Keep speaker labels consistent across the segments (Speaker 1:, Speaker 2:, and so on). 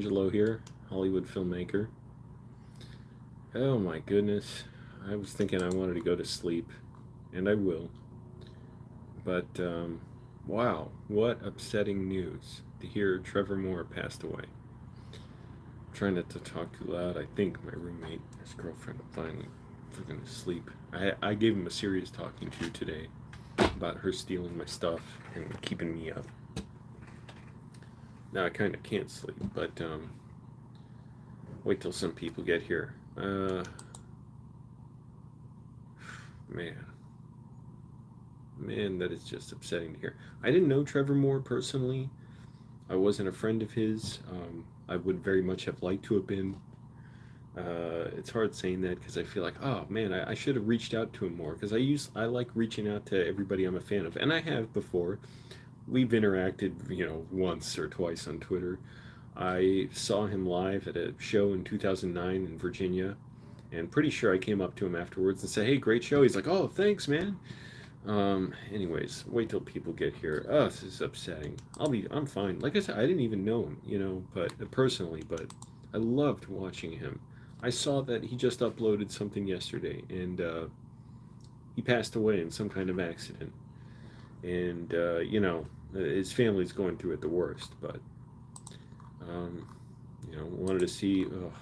Speaker 1: Angelo here, Hollywood filmmaker. Oh my goodness. I was thinking I wanted to go to sleep, and I will. But wow, what upsetting news to hear Trevor Moore passed away. I'm trying not to talk too loud. I think my roommate, his girlfriend, finally freaking asleep. I gave him a serious talking to today about her stealing my stuff and keeping me up. Now I kind of can't sleep, but wait till some people get here. Man, man, that is just upsetting to hear. I didn't know Trevor Moore personally. I wasn't a friend of his. I would very much have liked to have been. It's hard saying that because I feel like, oh man, I should have reached out to him more because I like reaching out to everybody I'm a fan of, and I have before. We've interacted, once or twice on Twitter. I saw him live at a show in 2009 in Virginia, and pretty sure I came up to him afterwards and said, "Hey, great show." He's like, "Oh, thanks, man." Anyways, wait till people get here. Oh, this is upsetting. I'm fine. Like I said, I didn't even know him, but personally, but I loved watching him. I saw that he just uploaded something yesterday, and he passed away in some kind of accident. And, his family's going through it the worst, but, um, wanted to see, oh,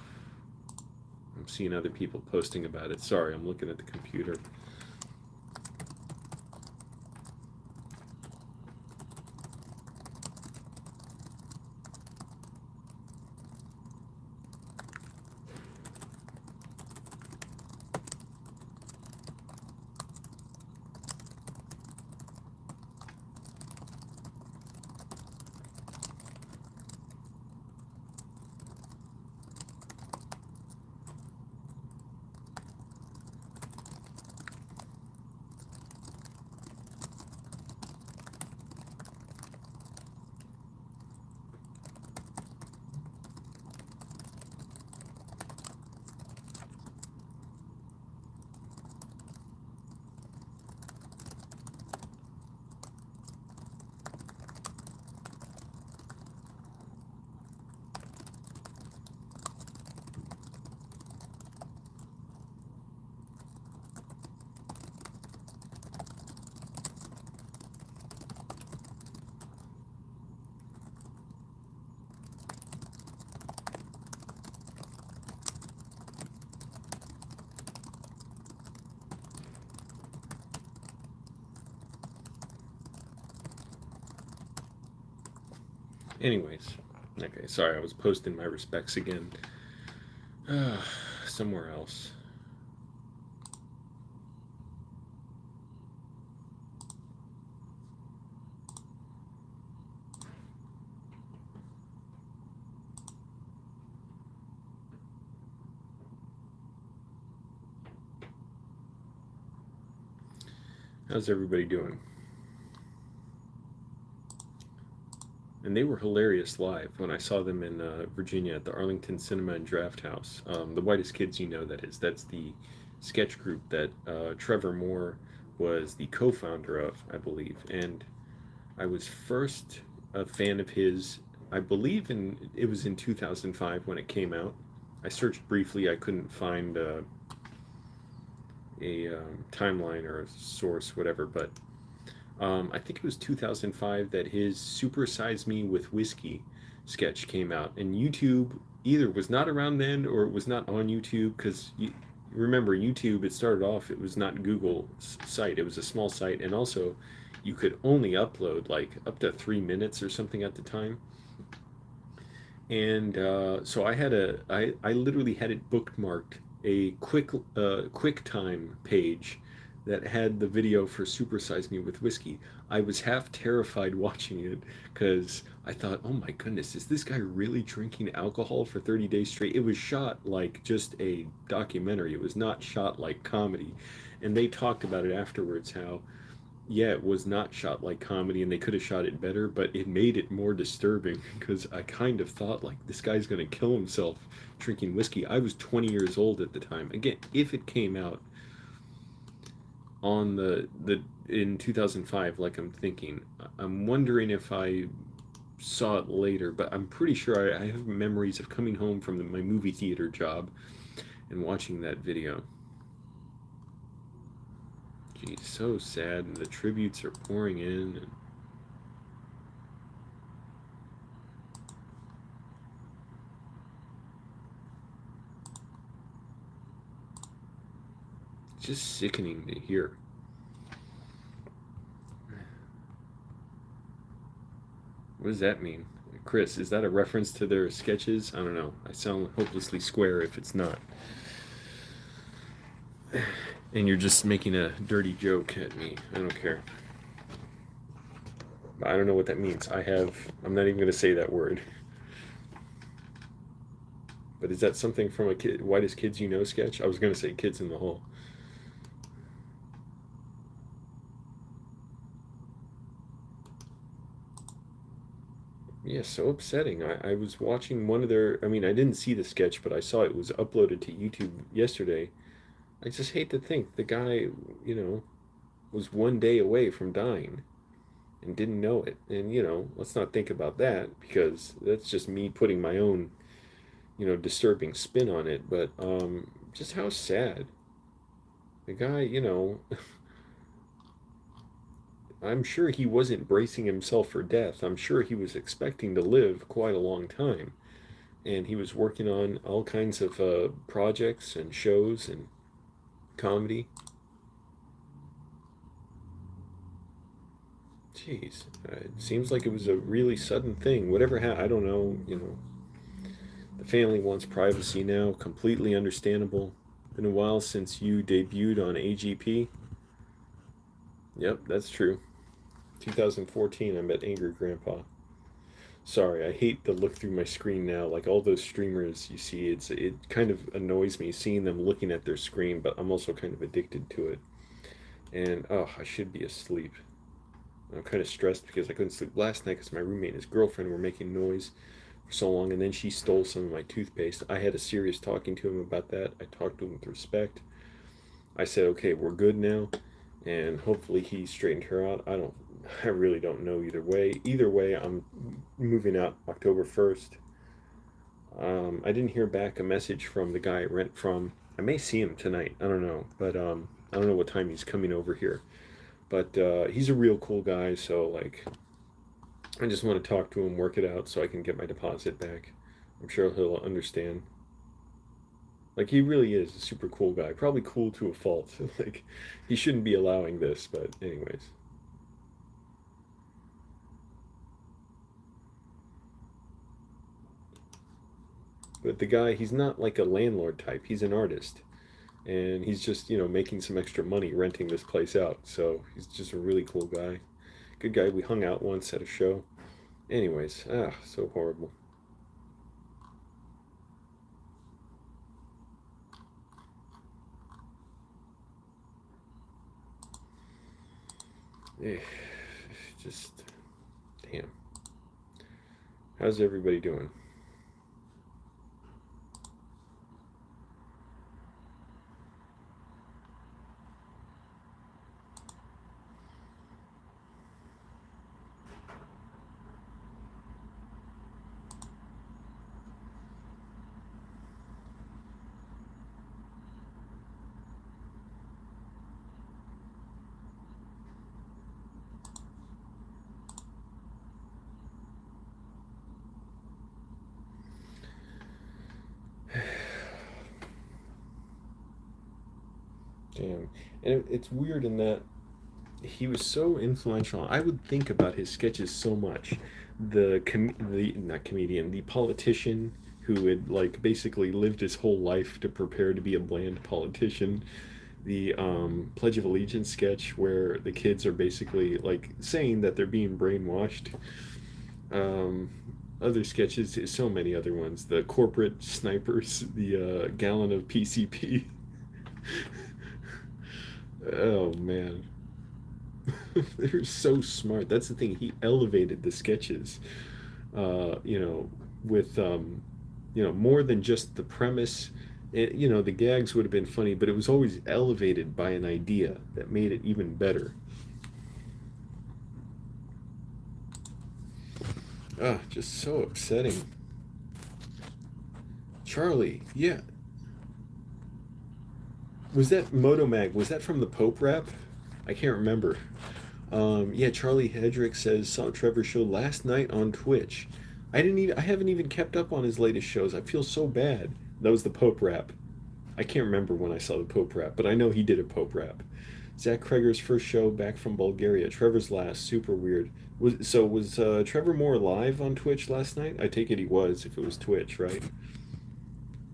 Speaker 1: I'm seeing other people posting about it. Sorry, I'm looking at the computer. Anyways, okay, sorry, I was posting my respects again. Somewhere else. How's everybody doing? And they were hilarious live when I saw them in Virginia at the Arlington Cinema and Draft House. The Whitest Kids You Know, that is. That's the sketch group that Trevor Moore was the co founder of, I believe. And I was first a fan of his, I believe it was in 2005 when it came out. I searched briefly, I couldn't find a timeline or a source, whatever, but I think it was 2005 that his Super Size Me with Whiskey sketch came out, and YouTube either was not around then or it was not on YouTube because you remember YouTube. It started off, it was not Google's site; it was a small site, and also you could only upload like up to 3 minutes or something at the time. And so I literally had it bookmarked a quick time page that had the video for Super Size Me with Whiskey. I was half terrified watching it because I thought, oh my goodness, is this guy really drinking alcohol for 30 days straight? It was shot like just a documentary. It was not shot like comedy. And they talked about it afterwards how, yeah, it was not shot like comedy and they could have shot it better, but it made it more disturbing because I kind of thought like this guy's going to kill himself drinking whiskey. I was 20 years old at the time. Again, if it came out on the in 2005 like I'm thinking, I'm wondering if I saw it later, but I'm pretty sure I have memories of coming home from my movie theater job and watching that video. Geez, so sad, and the tributes are pouring in, and it's just sickening to hear. What does that mean? Chris, is that a reference to their sketches? I don't know. I sound hopelessly square if it's not. And you're just making a dirty joke at me. I don't care. I don't know what that means. I'm not even going to say that word. But is that something from a kid, Whitest Kids You Know sketch? I was going to say Kids in the Hall. Yeah, so upsetting. I was watching one of their, I mean, I didn't see the sketch, but I saw it was uploaded to YouTube yesterday. I just hate to think the guy, you know, was one day away from dying and didn't know it. And, let's not think about that because that's just me putting my own, disturbing spin on it. But just how sad. The guy, I'm sure he wasn't bracing himself for death. I'm sure he was expecting to live quite a long time. And he was working on all kinds of projects and shows and comedy. Jeez, it seems like it was a really sudden thing. Whatever happened, I don't know. The family wants privacy now. Completely understandable. Been a while since you debuted on AGP. Yep, that's true. 2014, I met Angry Grandpa. Sorry, I hate to look through my screen now. Like all those streamers you see, it kind of annoys me seeing them looking at their screen, but I'm also kind of addicted to it. And oh, I should be asleep. I'm kind of stressed because I couldn't sleep last night because my roommate and his girlfriend were making noise for so long, and then she stole some of my toothpaste. I had a serious talking to him about that. I talked to him with respect. I said, okay, we're good now, and hopefully he straightened her out. I really don't know either way. Either way, I'm moving out October 1st. I didn't hear back a message from the guy I rent from. I may see him tonight. I don't know, but I don't know what time he's coming over here. But he's a real cool guy, so like, I just want to talk to him, work it out, so I can get my deposit back. I'm sure he'll understand. Like he really is a super cool guy, probably cool to a fault. Like he shouldn't be allowing this, but anyways. But the guy, he's not like a landlord type. He's an artist, and he's just making some extra money renting this place out. So he's just a really cool guy, good guy. We hung out once at a show. Anyways, so horrible. Eh, just damn. How's everybody doing? Damn. And it's weird in that he was so influential. I would think about his sketches so much. The not comedian, the politician who had like basically lived his whole life to prepare to be a bland politician. The Pledge of Allegiance sketch where the kids are basically like saying that they're being brainwashed. Um, Other sketches, so many other ones. The corporate snipers, the gallon of PCP. Oh man. They're so smart. That's the thing. He elevated the sketches, with more than just the premise. The gags would have been funny, but it was always elevated by an idea that made it even better. Just so upsetting. Charlie, yeah. Was that Motomag? Was that from the Pope rap? I can't remember. Yeah, Charlie Hedrick says saw Trevor's show last night on Twitch. I haven't even kept up on his latest shows. I feel so bad. That was the Pope rap. I can't remember when I saw the Pope rap, but I know he did a Pope rap. Zach Kreger's first show back from Bulgaria. Trevor's last, super weird. Was Trevor Moore live on Twitch last night? I take it he was, if it was Twitch, right?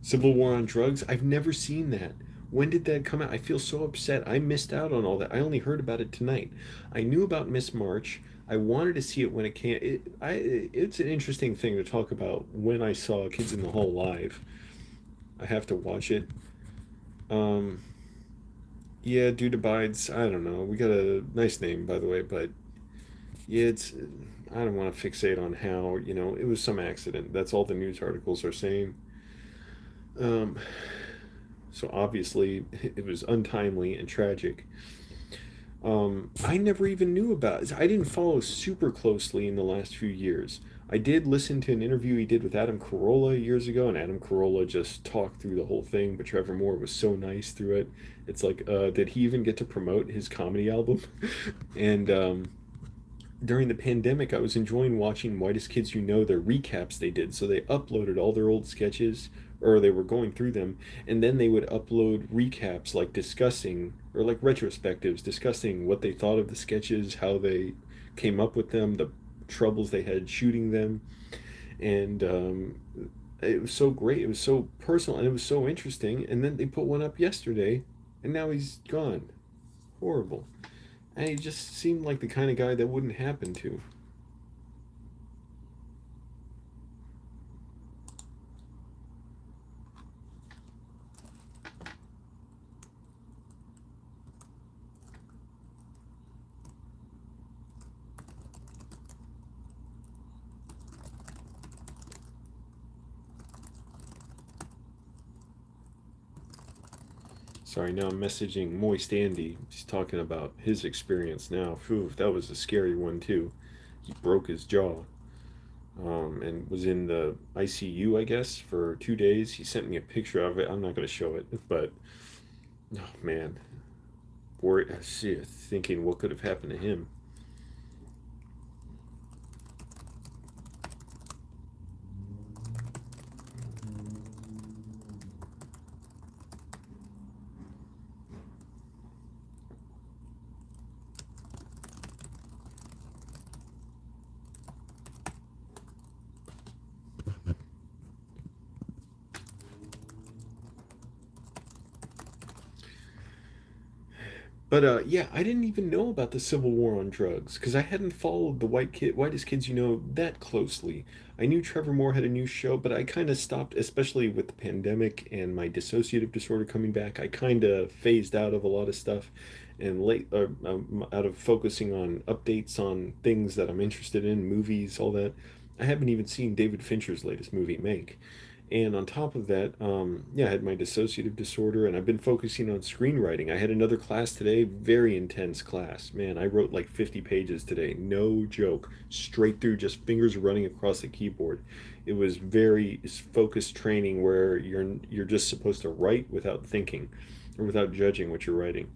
Speaker 1: Civil War on Drugs. I've never seen that. When did that come out? I feel so upset. I missed out on all that. I only heard about it tonight. I knew about Miss March. I wanted to see it when it came. It's an interesting thing to talk about when I saw Kids in the Hall live. I have to watch it. Um, yeah, Dude Abides. I don't know. We got a nice name, by the way, but yeah, it's. I don't want to fixate on how, it was some accident. That's all the news articles are saying. Um, so obviously, it was untimely and tragic. I never even knew about it. I didn't follow super closely in the last few years. I did listen to an interview he did with Adam Carolla years ago, and Adam Carolla just talked through the whole thing, but Trevor Moore was so nice through it. It's like, did he even get to promote his comedy album? And during the pandemic, I was enjoying watching Whitest Kids You Know, their recaps they did. So they uploaded all their old sketches, or they were going through them, and then they would upload recaps, like discussing, or like retrospectives, discussing what they thought of the sketches, how they came up with them, the troubles they had shooting them. And it was so great. It was so personal, and it was so interesting. And then they put one up yesterday, and now he's gone. Horrible. And he just seemed like the kind of guy that wouldn't happen to. Sorry, now I'm messaging Moist Andy. He's talking about his experience now. Phew, that was a scary one, too. He broke his jaw, and was in the ICU, I guess, for 2 days. He sent me a picture of it. I'm not going to show it, but oh man, worried, thinking what could have happened to him. But yeah, I didn't even know about the Civil War on drugs because I hadn't followed the Whitest Kids You Know that closely. I knew Trevor Moore had a new show, but I kind of stopped, especially with the pandemic and my dissociative disorder coming back. I kind of phased out of a lot of stuff, and out of focusing on updates on things that I'm interested in, movies, all that. I haven't even seen David Fincher's latest movie, Mank. And on top of that, yeah, I had my dissociative disorder, and I've been focusing on screenwriting. I had another class today, very intense class. Man, I wrote like 50 pages today, no joke, straight through, just fingers running across the keyboard. It was very focused training where you're just supposed to write without thinking, or without judging what you're writing.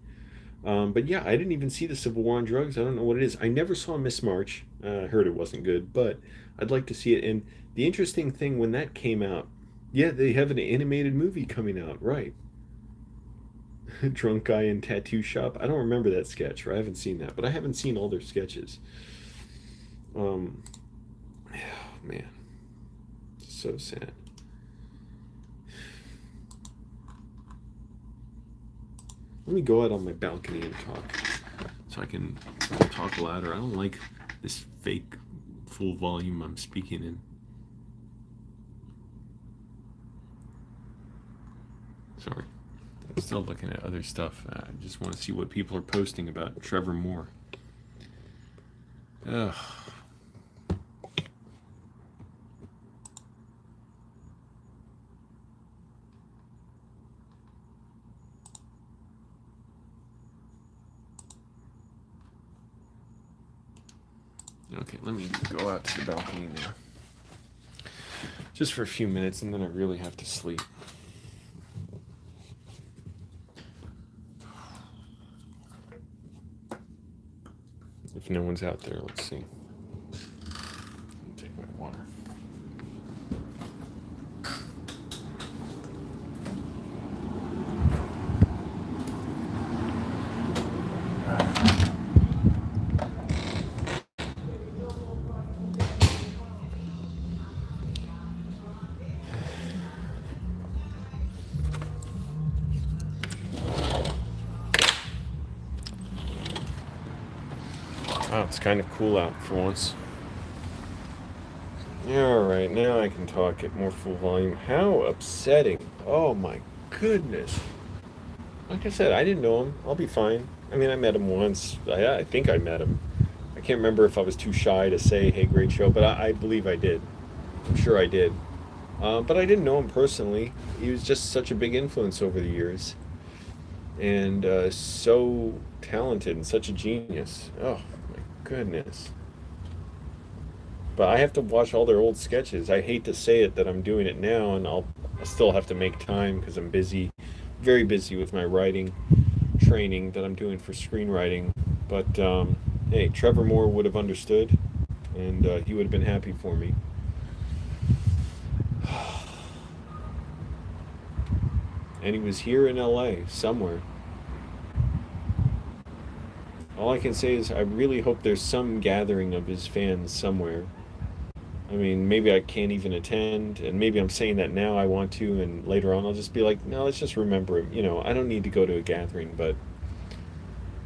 Speaker 1: But yeah, I didn't even see the Civil War on drugs. I don't know what it is. I never saw Miss March. I heard it wasn't good, but I'd like to see it. And the interesting thing when that came out, yeah, they have an animated movie coming out, right? Drunk guy in tattoo shop. I don't remember that sketch, or I haven't seen that, but I haven't seen all their sketches. Um, oh, man, so sad. Let me go out on my balcony and talk, so I can talk louder. I don't like this fake full volume I'm speaking in. Sorry. I'm still looking at other stuff. I just want to see what people are posting about Trevor Moore. Ugh. Okay, let me go out to the balcony now. Just for a few minutes, and then I really have to sleep. If no one's out there, let's see. Take my water. Wow, it's kind of cool out for once. Alright, now I can talk at more full volume. How upsetting. Oh my goodness. Like I said, I didn't know him. I'll be fine. I mean, I met him once. I think I met him. I can't remember if I was too shy to say, hey, great show, but I believe I did. I'm sure I did. But I didn't know him personally. He was just such a big influence over the years. And so talented and such a genius. Oh, my goodness. But I have to watch all their old sketches. I hate to say it that I'm doing it now, and I'll still have to make time because I'm busy, very busy with my writing training that I'm doing for screenwriting. But hey, Trevor Moore would have understood, and he would have been happy for me. And he was here in LA somewhere. All I can say is I really hope there's some gathering of his fans somewhere. I mean, maybe I can't even attend, and maybe I'm saying that now I want to, and later on I'll just be like, no, let's just remember him. I don't need to go to a gathering, but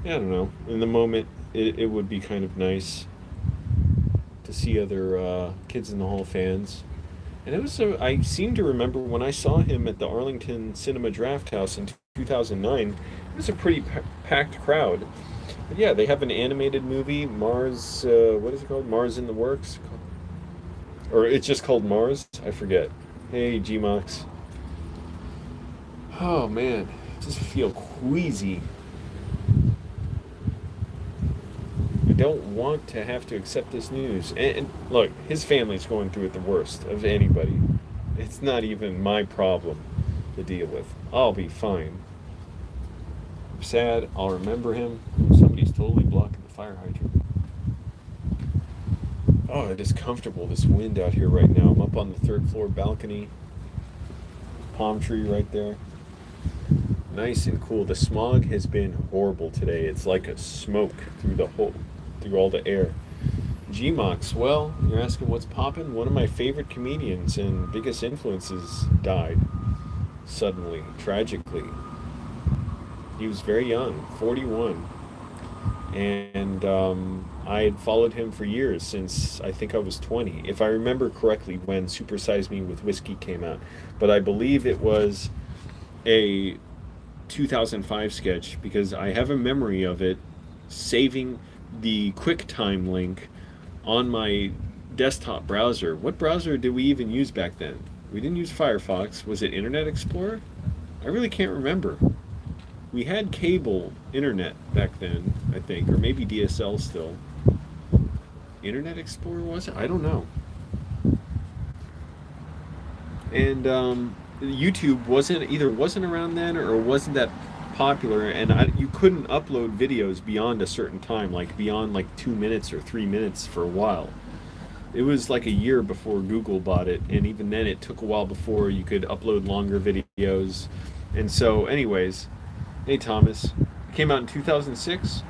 Speaker 1: yeah, I don't know. In the moment, it would be kind of nice to see other Kids in the Hall fans. And I seem to remember when I saw him at the Arlington Cinema Draft House in 2009, it was a pretty packed crowd. But yeah, they have an animated movie, Mars, what is it called? Mars in the Works? Or it's just called Mars? I forget. Hey, Gmox. Oh, man. I just feel queasy. I don't want to have to accept this news. And look, his family's going through it the worst of anybody. It's not even my problem to deal with. I'll be fine. I'm sad. I'll remember him. Somebody's totally blocking the fire hydrant. Oh, it is comfortable, this wind out here right now. I'm up on the third floor balcony. Palm tree right there. Nice and cool. The smog has been horrible today. It's like a smoke through all the air. Gmox, well, you're asking what's poppin'? One of my favorite comedians and biggest influences died suddenly, tragically. He was very young, 41. And I had followed him for years, since I think I was 20, if I remember correctly, when Super Size Me with Whiskey came out. But I believe it was a 2005 sketch, because I have a memory of it saving the QuickTime link on my desktop browser. What browser did we even use back then? We didn't use Firefox. Was it Internet Explorer? I really can't remember. We had cable internet back then, I think, or maybe DSL still. Internet Explorer, was it? I don't know. And YouTube wasn't around then, or wasn't that popular, and you couldn't upload videos beyond a certain time, like beyond like 2 minutes or 3 minutes for a while. It was like a year before Google bought it, and even then it took a while before you could upload longer videos. And so, anyways, hey Thomas, it came out in 2006?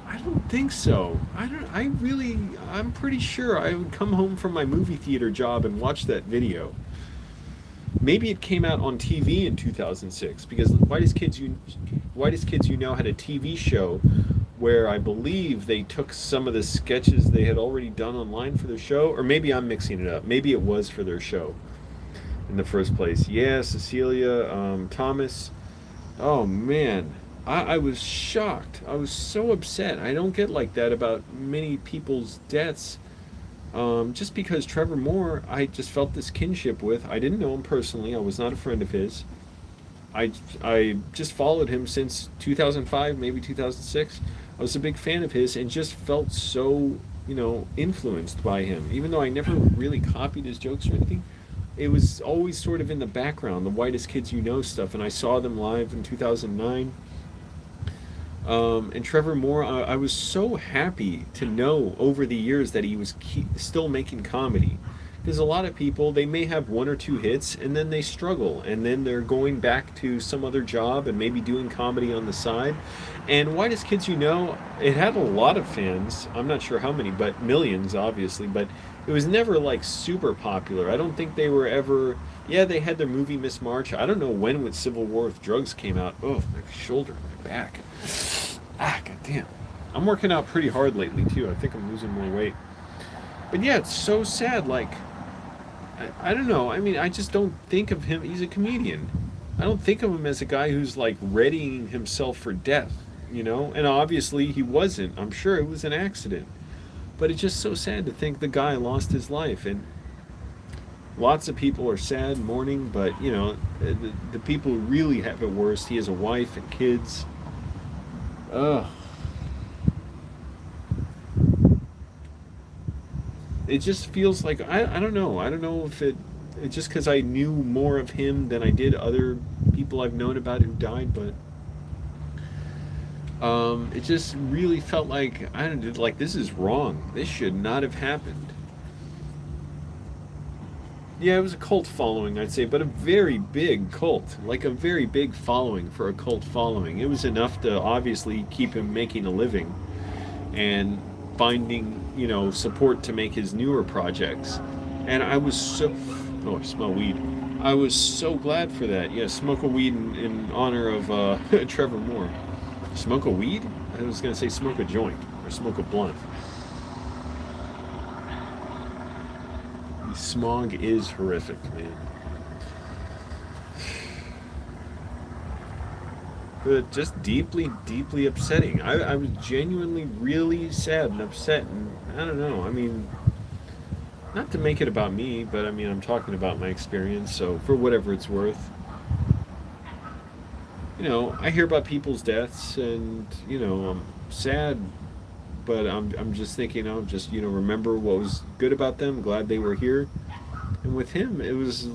Speaker 1: I don't think so. I'm pretty sure I would come home from my movie theater job and watch that video. Maybe it came out on TV in 2006, because Whitest Kids You Know had a TV show where I believe they took some of the sketches they had already done online for their show, or maybe I'm mixing it up. Maybe it was for their show in the first place. Yeah, Cecilia, Thomas. Oh man, I was shocked. I was so upset. I don't get like that about many people's deaths. Just because Trevor Moore, I just felt this kinship with. I didn't know him personally. I was not a friend of his. I just followed him since 2005, maybe 2006. I was a big fan of his, and just felt so influenced by him. Even though I never really copied his jokes or anything, it was always sort of in the background, the Whitest Kids You Know stuff. And I saw them live in 2009. And Trevor Moore, I was so happy to know over the years that he was still making comedy. Because a lot of people, they may have one or two hits and then they struggle. And then they're going back to some other job and maybe doing comedy on the side. And Whitest Kids You Know, it had a lot of fans. I'm not sure how many, but millions, obviously. But it was never like super popular. I don't think they were ever. Yeah, they had their movie Miss March. I don't know when with Civil War with Drugs came out. Oh, my shoulder, my back. Goddamn. I'm working out pretty hard lately too. I think I'm losing more weight. But yeah, it's so sad. Like, I don't know. I mean, I just don't think of him. He's a comedian. I don't think of him as a guy who's like readying himself for death, And obviously he wasn't. I'm sure it was an accident. But it's just so sad to think the guy lost his life. And lots of people are sad, mourning, but, the people who really have it worst, he has a wife and kids. Ugh. It just feels like I don't know. I don't know if it's just because I knew more of him than I did other people I've known about who died, but it just really felt like I don't know, like this is wrong. This should not have happened. Yeah, it was a cult following, I'd say, but a very big cult, like a very big following for a cult following. It was enough to obviously keep him making a living and finding, support to make his newer projects. And I was so, oh, I smell weed. I was so glad for that. Yeah, smoke a weed in honor of Trevor Moore. Smoke a weed? I was going to say smoke a joint or smoke a blunt. Smog is horrific, man. But just deeply, deeply upsetting. I was genuinely really sad and upset, and I don't know. I mean, not to make it about me, but I mean, I'm talking about my experience, so for whatever it's worth. I hear about people's deaths, and, I'm sad, but I'm just thinking, just, remember what was good about them, glad they were here. And with him, it was,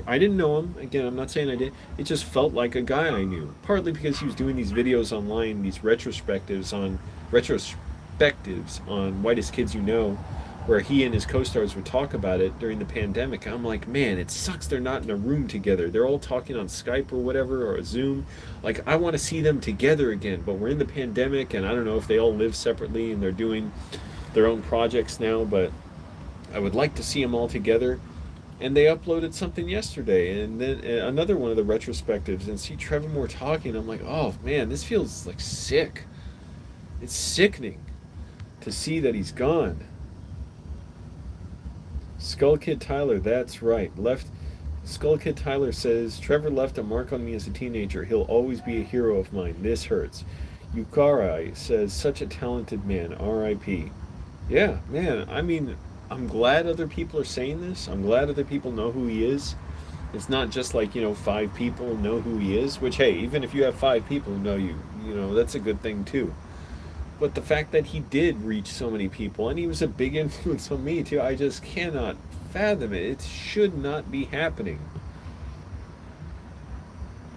Speaker 1: I didn't know him. Again, I'm not saying I did. It just felt like a guy I knew. Partly because he was doing these videos online, these retrospectives on Whitest Kids You Know, where he and his co-stars would talk about it during the pandemic. I'm like, man, it sucks they're not in a room together. They're all talking on Skype or whatever, or a Zoom. Like, I want to see them together again, but we're in the pandemic, and I don't know if they all live separately and they're doing their own projects now, but I would like to see them all together. And they uploaded something yesterday, and then another one of the retrospectives, and see Trevor Moore talking. I'm like, oh man, this feels like sick. It's sickening to see that he's gone. Skull Kid Tyler, that's right. Skull Kid Tyler says, Trevor left a mark on me as a teenager. He'll always be a hero of mine. This hurts. Yukarai says, such a talented man. R.I.P. Yeah, man, I mean, I'm glad other people are saying this. I'm glad other people know who he is. It's not just like, 5 people know who he is, which, hey, even if you have 5 people who know you, that's a good thing too. But the fact that he did reach so many people, and he was a big influence on me too, I just cannot fathom it. It should not be happening.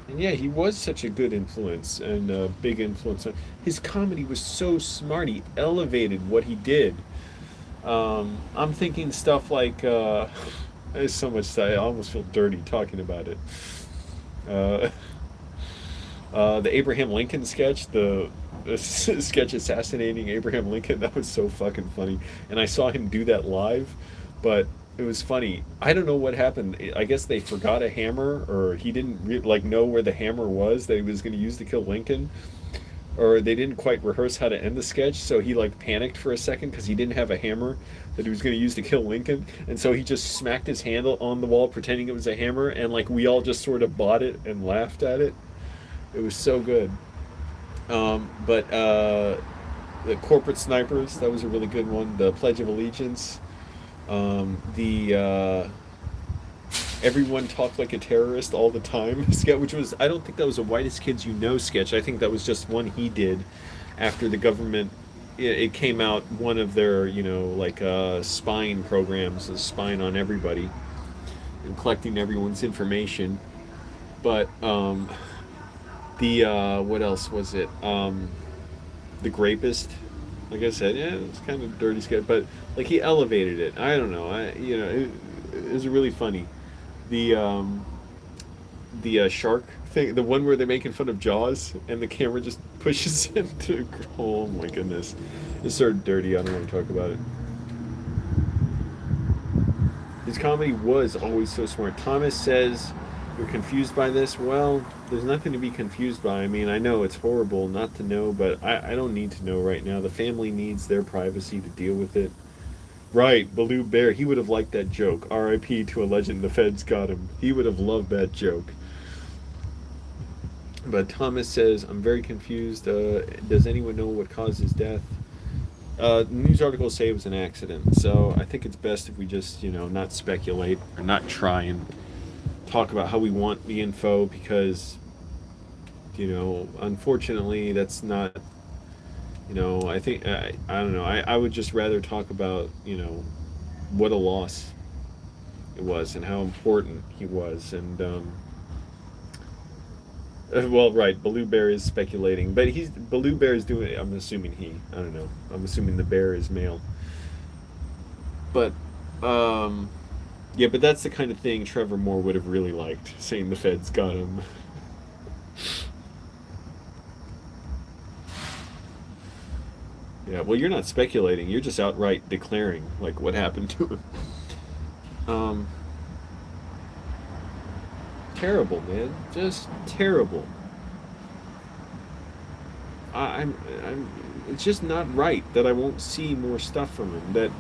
Speaker 1: And yeah, he was such a good influence and a big influence. His comedy was so smart. He elevated what he did. I'm thinking stuff like, there's so much, I almost feel dirty talking about it. The Abraham Lincoln sketch, the sketch assassinating Abraham Lincoln, that was so fucking funny. And I saw him do that live, but it was funny. I don't know what happened. I guess they forgot a hammer, or he didn't know where the hammer was that he was going to use to kill Lincoln, or they didn't quite rehearse how to end the sketch, so he panicked for a second because he didn't have a hammer that he was going to use to kill Lincoln, and so he just smacked his hand on the wall pretending it was a hammer, and we all just sort of bought it and laughed at it. It was so good. But the Corporate Snipers, that was a really good one. The Pledge of Allegiance. The Everyone Talk Like a Terrorist All the Time sketch, which was, I don't think that was a Whitest Kids You Know sketch. I think that was just one he did after the government it came out one of their like spying programs is spying on everybody and collecting everyone's information. But the what else was it? The Grapist. Like I said, yeah, it's kind of dirty sketch, but like he elevated it. I don't know. It was really funny. The shark thing, the one where they're making fun of Jaws, and the camera just pushes him to. Oh my goodness, it's sort of dirty. I don't want to talk about it. His comedy was always so smart. Thomas says, "You're confused by this." Well, there's nothing to be confused by. I mean, I know it's horrible not to know, but I don't need to know right now. The family needs their privacy to deal with it. Right, Baloo Bear. He would have liked that joke. R.I.P. to a legend. The feds got him. He would have loved that joke. But Thomas says, "I'm very confused. Does anyone know what caused his death?" News articles say it was an accident, so I think it's best if we just, not speculate or not try and talk about how we want the info because, unfortunately, that's not, I think, I don't know, I would just rather talk about, what a loss it was and how important he was. And, well, right, Baloo Bear is speculating, but Baloo Bear is doing. I'm assuming I don't know. I'm assuming the bear is male. But, yeah, but that's the kind of thing Trevor Moore would have really liked, saying the feds got him. Yeah, well, you're not speculating. You're just outright declaring like what happened to him. Um, Terrible, man. Just terrible. I'm. It's just not right that I won't see more stuff from him. That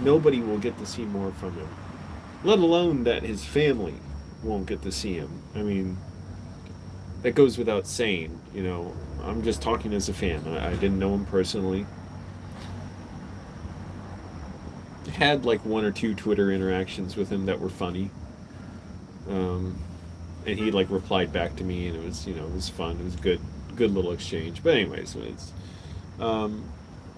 Speaker 1: nobody will get to see more from him. Let alone that his family won't get to see him. I mean, that goes without saying. I'm just talking as a fan. I didn't know him personally. Had like one or two Twitter interactions with him that were funny. Um, and he like replied back to me, and it was fun. It was good little exchange. But anyways, um,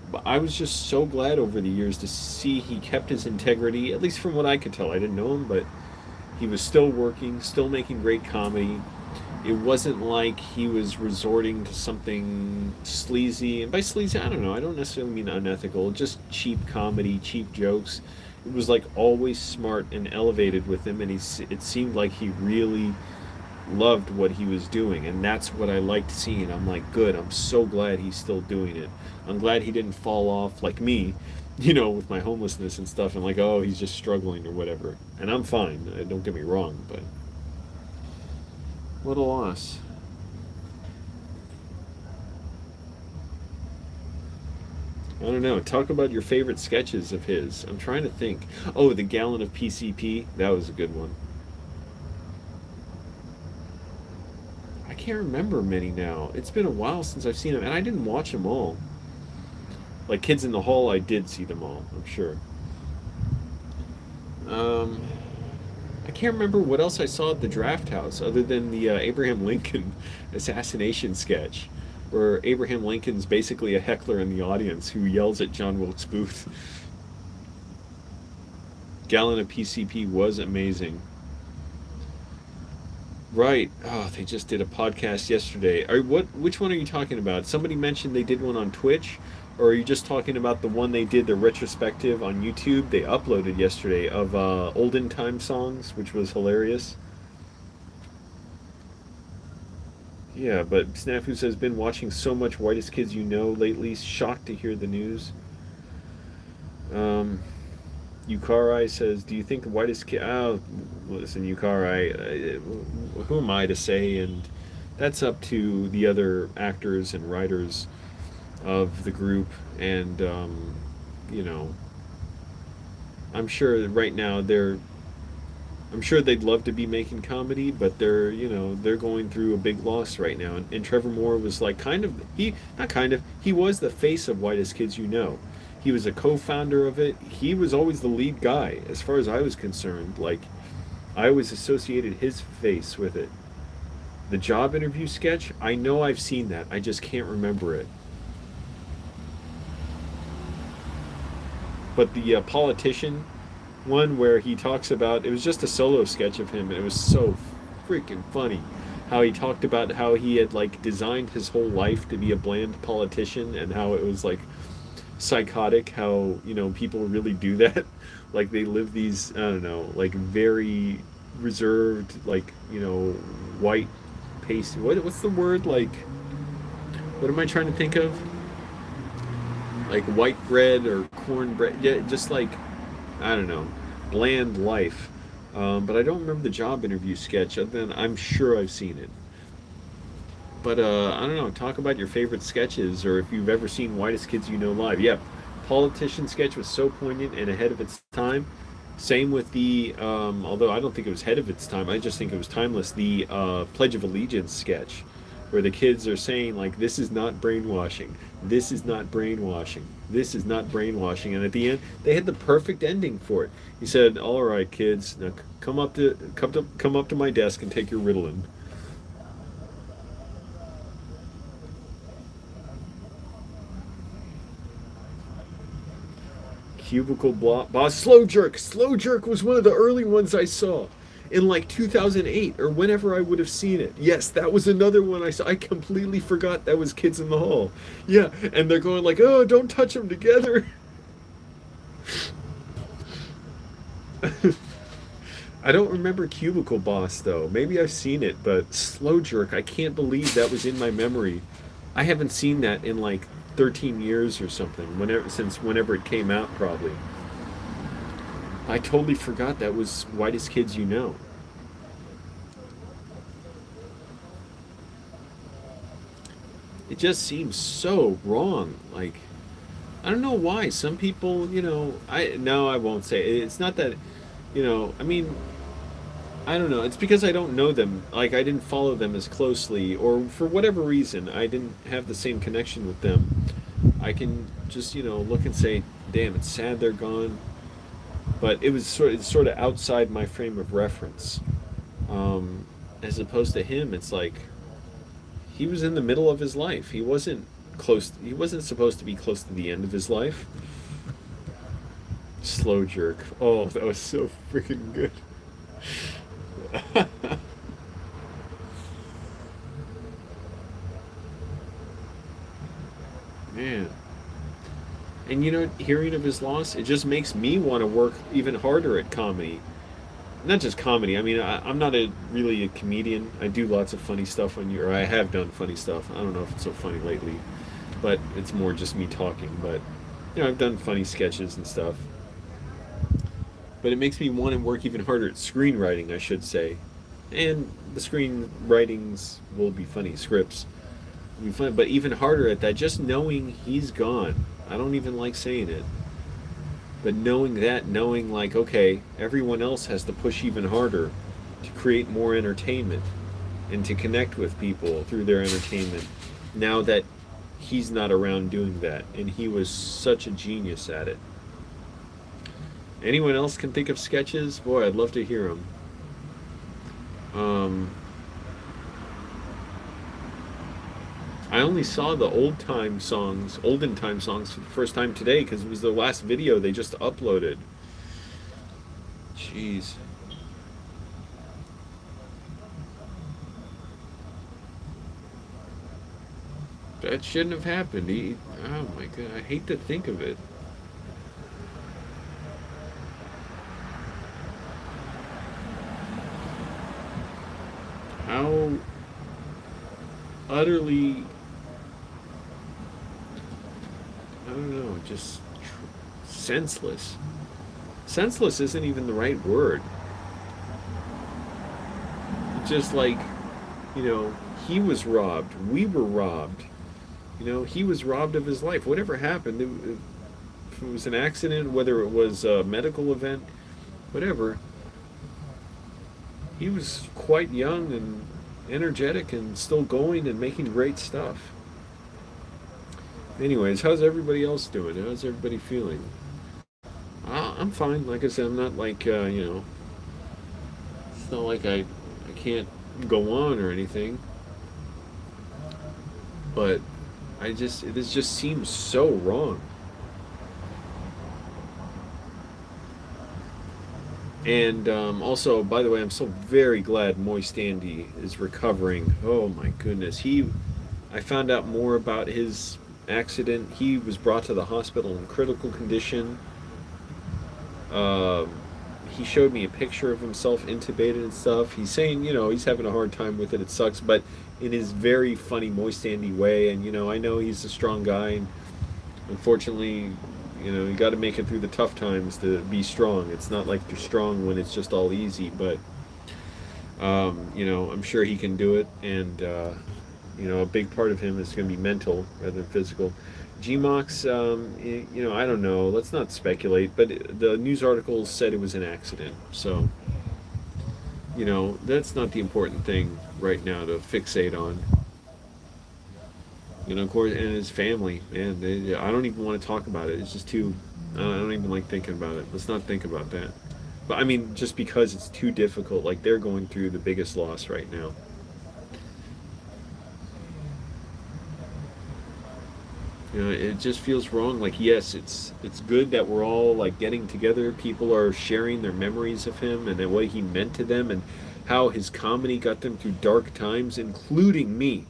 Speaker 1: but I was just so glad over the years to see he kept his integrity. At least from what I could tell, I didn't know him, but he was still working, still making great comedy. It wasn't like he was resorting to something sleazy. And by sleazy, I don't know. I don't necessarily mean unethical. Just cheap comedy, cheap jokes. It was like always smart and elevated with him, and it seemed like he really loved what he was doing, and that's what I liked seeing. I'm like, good. I'm so glad he's still doing it. I'm glad he didn't fall off like me, with my homelessness and stuff, and like, oh, he's just struggling or whatever. And I'm fine. Don't get me wrong, but what a loss. I don't know. Talk about your favorite sketches of his. I'm trying to think. Oh, the gallon of PCP. That was a good one. I can't remember many now. It's been a while since I've seen them, and I didn't watch them all. Like Kids in the Hall, I did see them all. I'm sure. Um, I can't remember what else I saw at the Draft House other than the Abraham Lincoln assassination sketch, where Abraham Lincoln's basically a heckler in the audience who yells at John Wilkes Booth. Gallon of PCP was amazing. Right. Oh, they just did a podcast yesterday. Which one are you talking about? Somebody mentioned they did one on Twitch, or are you just talking about the one they did, the retrospective on YouTube? They uploaded yesterday of olden time songs, which was hilarious. Yeah, but Snafu says been watching so much Whitest Kids You Know lately. Shocked to hear the news. Um, Yukari says, "Do you think the whitest kid?" Oh, listen, Yukari. Who am I to say? And that's up to the other actors and writers of the group. And you know, I'm sure that right now I'm sure they'd love to be making comedy, but they're going through a big loss right now. And Trevor Moore was like he was the face of Whitest Kids You Know. He was a co-founder of it. He was always the lead guy, as far as I was concerned. Like, I always associated his face with it. The job interview sketch, I know I've seen that. I just can't remember it. But the politician one where he talks about, it was just a solo sketch of him, and it was so freaking funny how he talked about how he had like designed his whole life to be a bland politician, and how it was like psychotic how, you know, people really do that. Like they live these, I don't know, like very reserved, like, you know, white pasty, what's the word, like, what am I trying to think of, like white bread or cornbread, yeah, just like, I don't know, bland life. But I don't remember the job interview sketch, other than I'm sure I've seen it. But I don't know. Talk about your favorite sketches, or if you've ever seen Whitest Kids You Know live. Yeah, politician sketch was so poignant and ahead of its time. Same with the, although I don't think it was ahead of its time. I just think it was timeless. The Pledge of Allegiance sketch, where the kids are saying like, "This is not brainwashing. This is not brainwashing. This is not brainwashing." And at the end, they had the perfect ending for it. He said, "All right, kids, now come up to my desk and take your Ritalin." Cubicle block boss, slow jerk. Slow jerk was one of the early ones I saw in like 2008 or whenever I would have seen it. Yes, that was another one I saw. I completely forgot that was Kids in the Hall. Yeah, and they're going like, "Oh, don't touch them together." I don't remember Cubicle Boss though. Maybe I've seen it, but Slow Jerk, I can't believe that was in my memory. I haven't seen that in like 13 years or something. Whenever it came out, probably. I totally forgot that was Whitest Kids You Know. It just seems so wrong. Like, I don't know why some people, you know, I no, I won't say it. It's not that, you know, I mean, I don't know. It's because I don't know them. Like I didn't follow them as closely, or for whatever reason, I didn't have the same connection with them. I can just, you know, look and say, "Damn, it's sad they're gone." But it was sort of outside my frame of reference. As opposed to him, it's like he was in the middle of his life. He wasn't close. He wasn't supposed to be close to the end of his life. Slow jerk. Oh, that was so freaking good. Man. And you know, hearing of his loss, it just makes me want to work even harder at comedy. Not just comedy. I mean, I'm not really a comedian. I do lots of funny stuff on you, or I have done funny stuff. I don't know if it's so funny lately, but it's more just me talking. But you know, I've done funny sketches and stuff. But it makes me want to work even harder at screenwriting, I should say. And the screenwritings will be funny, scripts will be fun, but even harder at that. Just knowing he's gone. I don't even like saying it, but knowing that, knowing like, okay, everyone else has to push even harder to create more entertainment and to connect with people through their entertainment. Now that he's not around doing that, and he was such a genius at it. Anyone else can think of sketches? Boy, I'd love to hear them. Um, I only saw the olden time songs for the first time today because it was the last video they just uploaded. Jeez. That shouldn't have happened. Oh my god, I hate to think of it. How utterly, I don't know, just senseless. Senseless isn't even the right word. It's just like, you know, he was robbed. We were robbed. You know, he was robbed of his life. Whatever happened, if it was an accident, whether it was a medical event, whatever, he was quite young and energetic and still going and making great stuff. Anyways, how's everybody else doing? How's everybody feeling? I'm fine. Like I said, I'm not like, you know, it's not like I can't go on or anything. But this just seems so wrong. And also, by the way, I'm so very glad Moist Andy is recovering. Oh my goodness, I found out more about his accident. He was brought to the hospital in critical condition. Um, he showed me a picture of himself intubated and stuff. He's saying, he's having a hard time with it. It sucks, but in his very funny, Moist Andy way. And I know he's a strong guy. And unfortunately, you got to make it through the tough times to be strong. It's not like you're strong when it's just all easy, but I'm sure he can do it. And a big part of him is going to be mental rather than physical. GMOX, I don't know. Let's not speculate, but the news articles said it was an accident. So, that's not the important thing right now to fixate on. Of course, and his family, man, I don't even want to talk about it. It's just too, I don't even like thinking about it. Let's not think about that. But I mean, just because it's too difficult, like they're going through the biggest loss right now. It just feels wrong. Like, yes, it's good that we're all like getting together. People are sharing their memories of him and what he meant to them, and how his comedy got them through dark times, including me.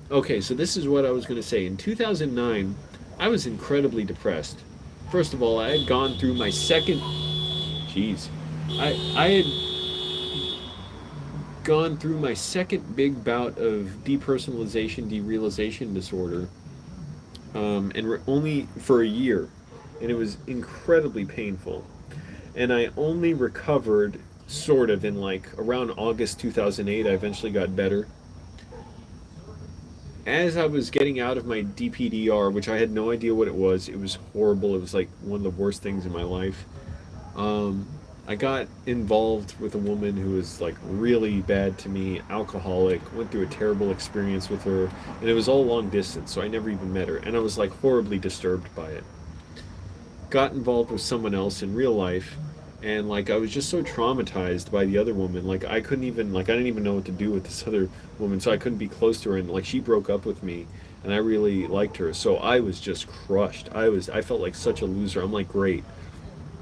Speaker 1: Okay, so this is what I was going to say. In 2009, I was incredibly depressed. First of all, I had gone through my second. Jeez, I had gone through my second big bout of depersonalization, derealization disorder, only for a year, and it was incredibly painful. And I only recovered sort of in like around August 2008. I eventually got better. As I was getting out of my DPDR, which I had no idea what it was horrible. It was like one of the worst things in my life. Um, I got involved with a woman who was like really bad to me, alcoholic, went through a terrible experience with her, and it was all long distance, so I never even met her, and I was like horribly disturbed by it. Got involved with someone else in real life, and like I was just so traumatized by the other woman, like I couldn't even, like I didn't even know what to do with this other woman, so I couldn't be close to her, and like she broke up with me, and I really liked her, so I was just crushed. I felt like such a loser. I'm like, great,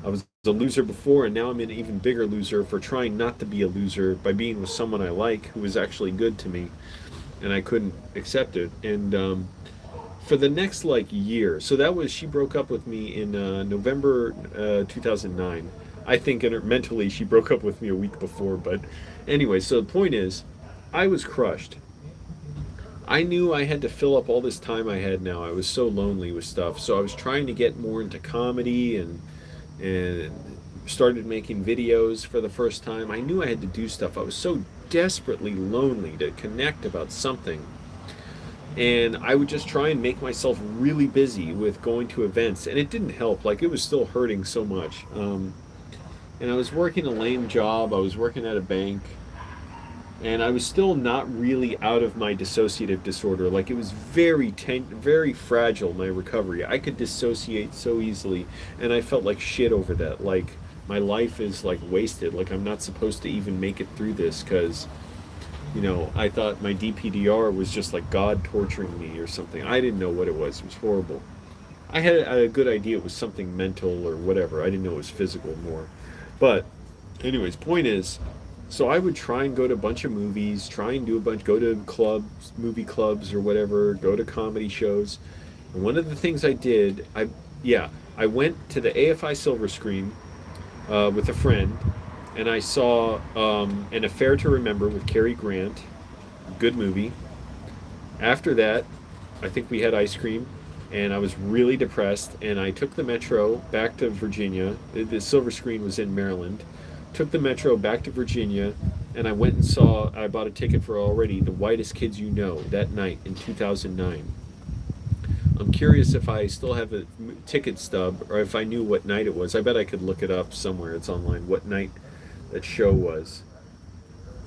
Speaker 1: I was a loser before, and now I'm an even bigger loser for trying not to be a loser by being with someone I like who was actually good to me, and I couldn't accept it. And for the next like year, so that was, she broke up with me in November 2009. I think mentally she broke up with me a week before, but anyway, so the point is, I was crushed. I knew I had to fill up all this time I had now. I was so lonely with stuff, so I was trying to get more into comedy, and started making videos for the first time. I knew I had to do stuff. I was so desperately lonely to connect about something. And I would just try and make myself really busy with going to events, and it didn't help. Like, it was still hurting so much. And I was working a lame job. I was working at a bank, and I was still not really out of my dissociative disorder. Like, it was very fragile, my recovery. I could dissociate so easily, and I felt like shit over that. Like, my life is like wasted. Like, I'm not supposed to even make it through this, because I thought my DPDR was just like God torturing me or something. I didn't know what it was. It was horrible. I had a good idea it was something mental or whatever. I didn't know it was physical more. But anyways, point is, so I would try and go to a bunch of movies, try and do a bunch, go to clubs, movie clubs or whatever, go to comedy shows. And one of the things I did, I went to the AFI Silver Screen with a friend, and I saw An Affair to Remember with Cary Grant. Good movie. After that, I think we had ice cream, and I was really depressed, and I took the metro back to Virginia. The Silver Screen was in Maryland. Took the metro back to Virginia, and I bought a ticket for already The Whitest Kids You Know that night in 2009. I'm curious if I still have a ticket stub, or if I knew what night it was. I bet I could look it up somewhere. It's online, what night that show was.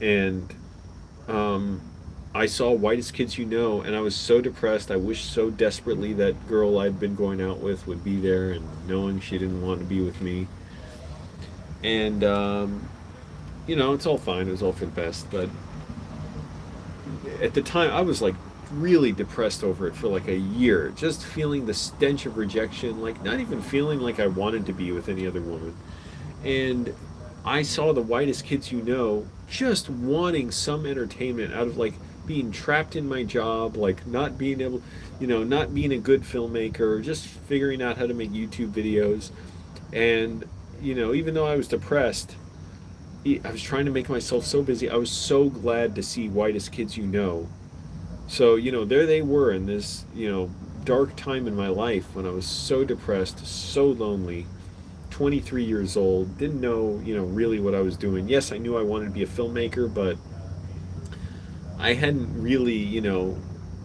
Speaker 1: And I saw Whitest Kids You Know, and I was so depressed. I wished so desperately that girl I'd been going out with would be there, and knowing she didn't want to be with me. And it's all fine. It was all for the best. But at the time, I was like really depressed over it for like a year, just feeling the stench of rejection, like not even feeling like I wanted to be with any other woman. And I saw the Whitest Kids You Know just wanting some entertainment out of like being trapped in my job, like not being able, not being a good filmmaker, just figuring out how to make YouTube videos. And, even though I was depressed, I was trying to make myself so busy. I was so glad to see Whitest Kids You Know. So, there they were in this, dark time in my life when I was so depressed, so lonely, 23 years old, didn't know, really what I was doing. Yes, I knew I wanted to be a filmmaker, but I hadn't really,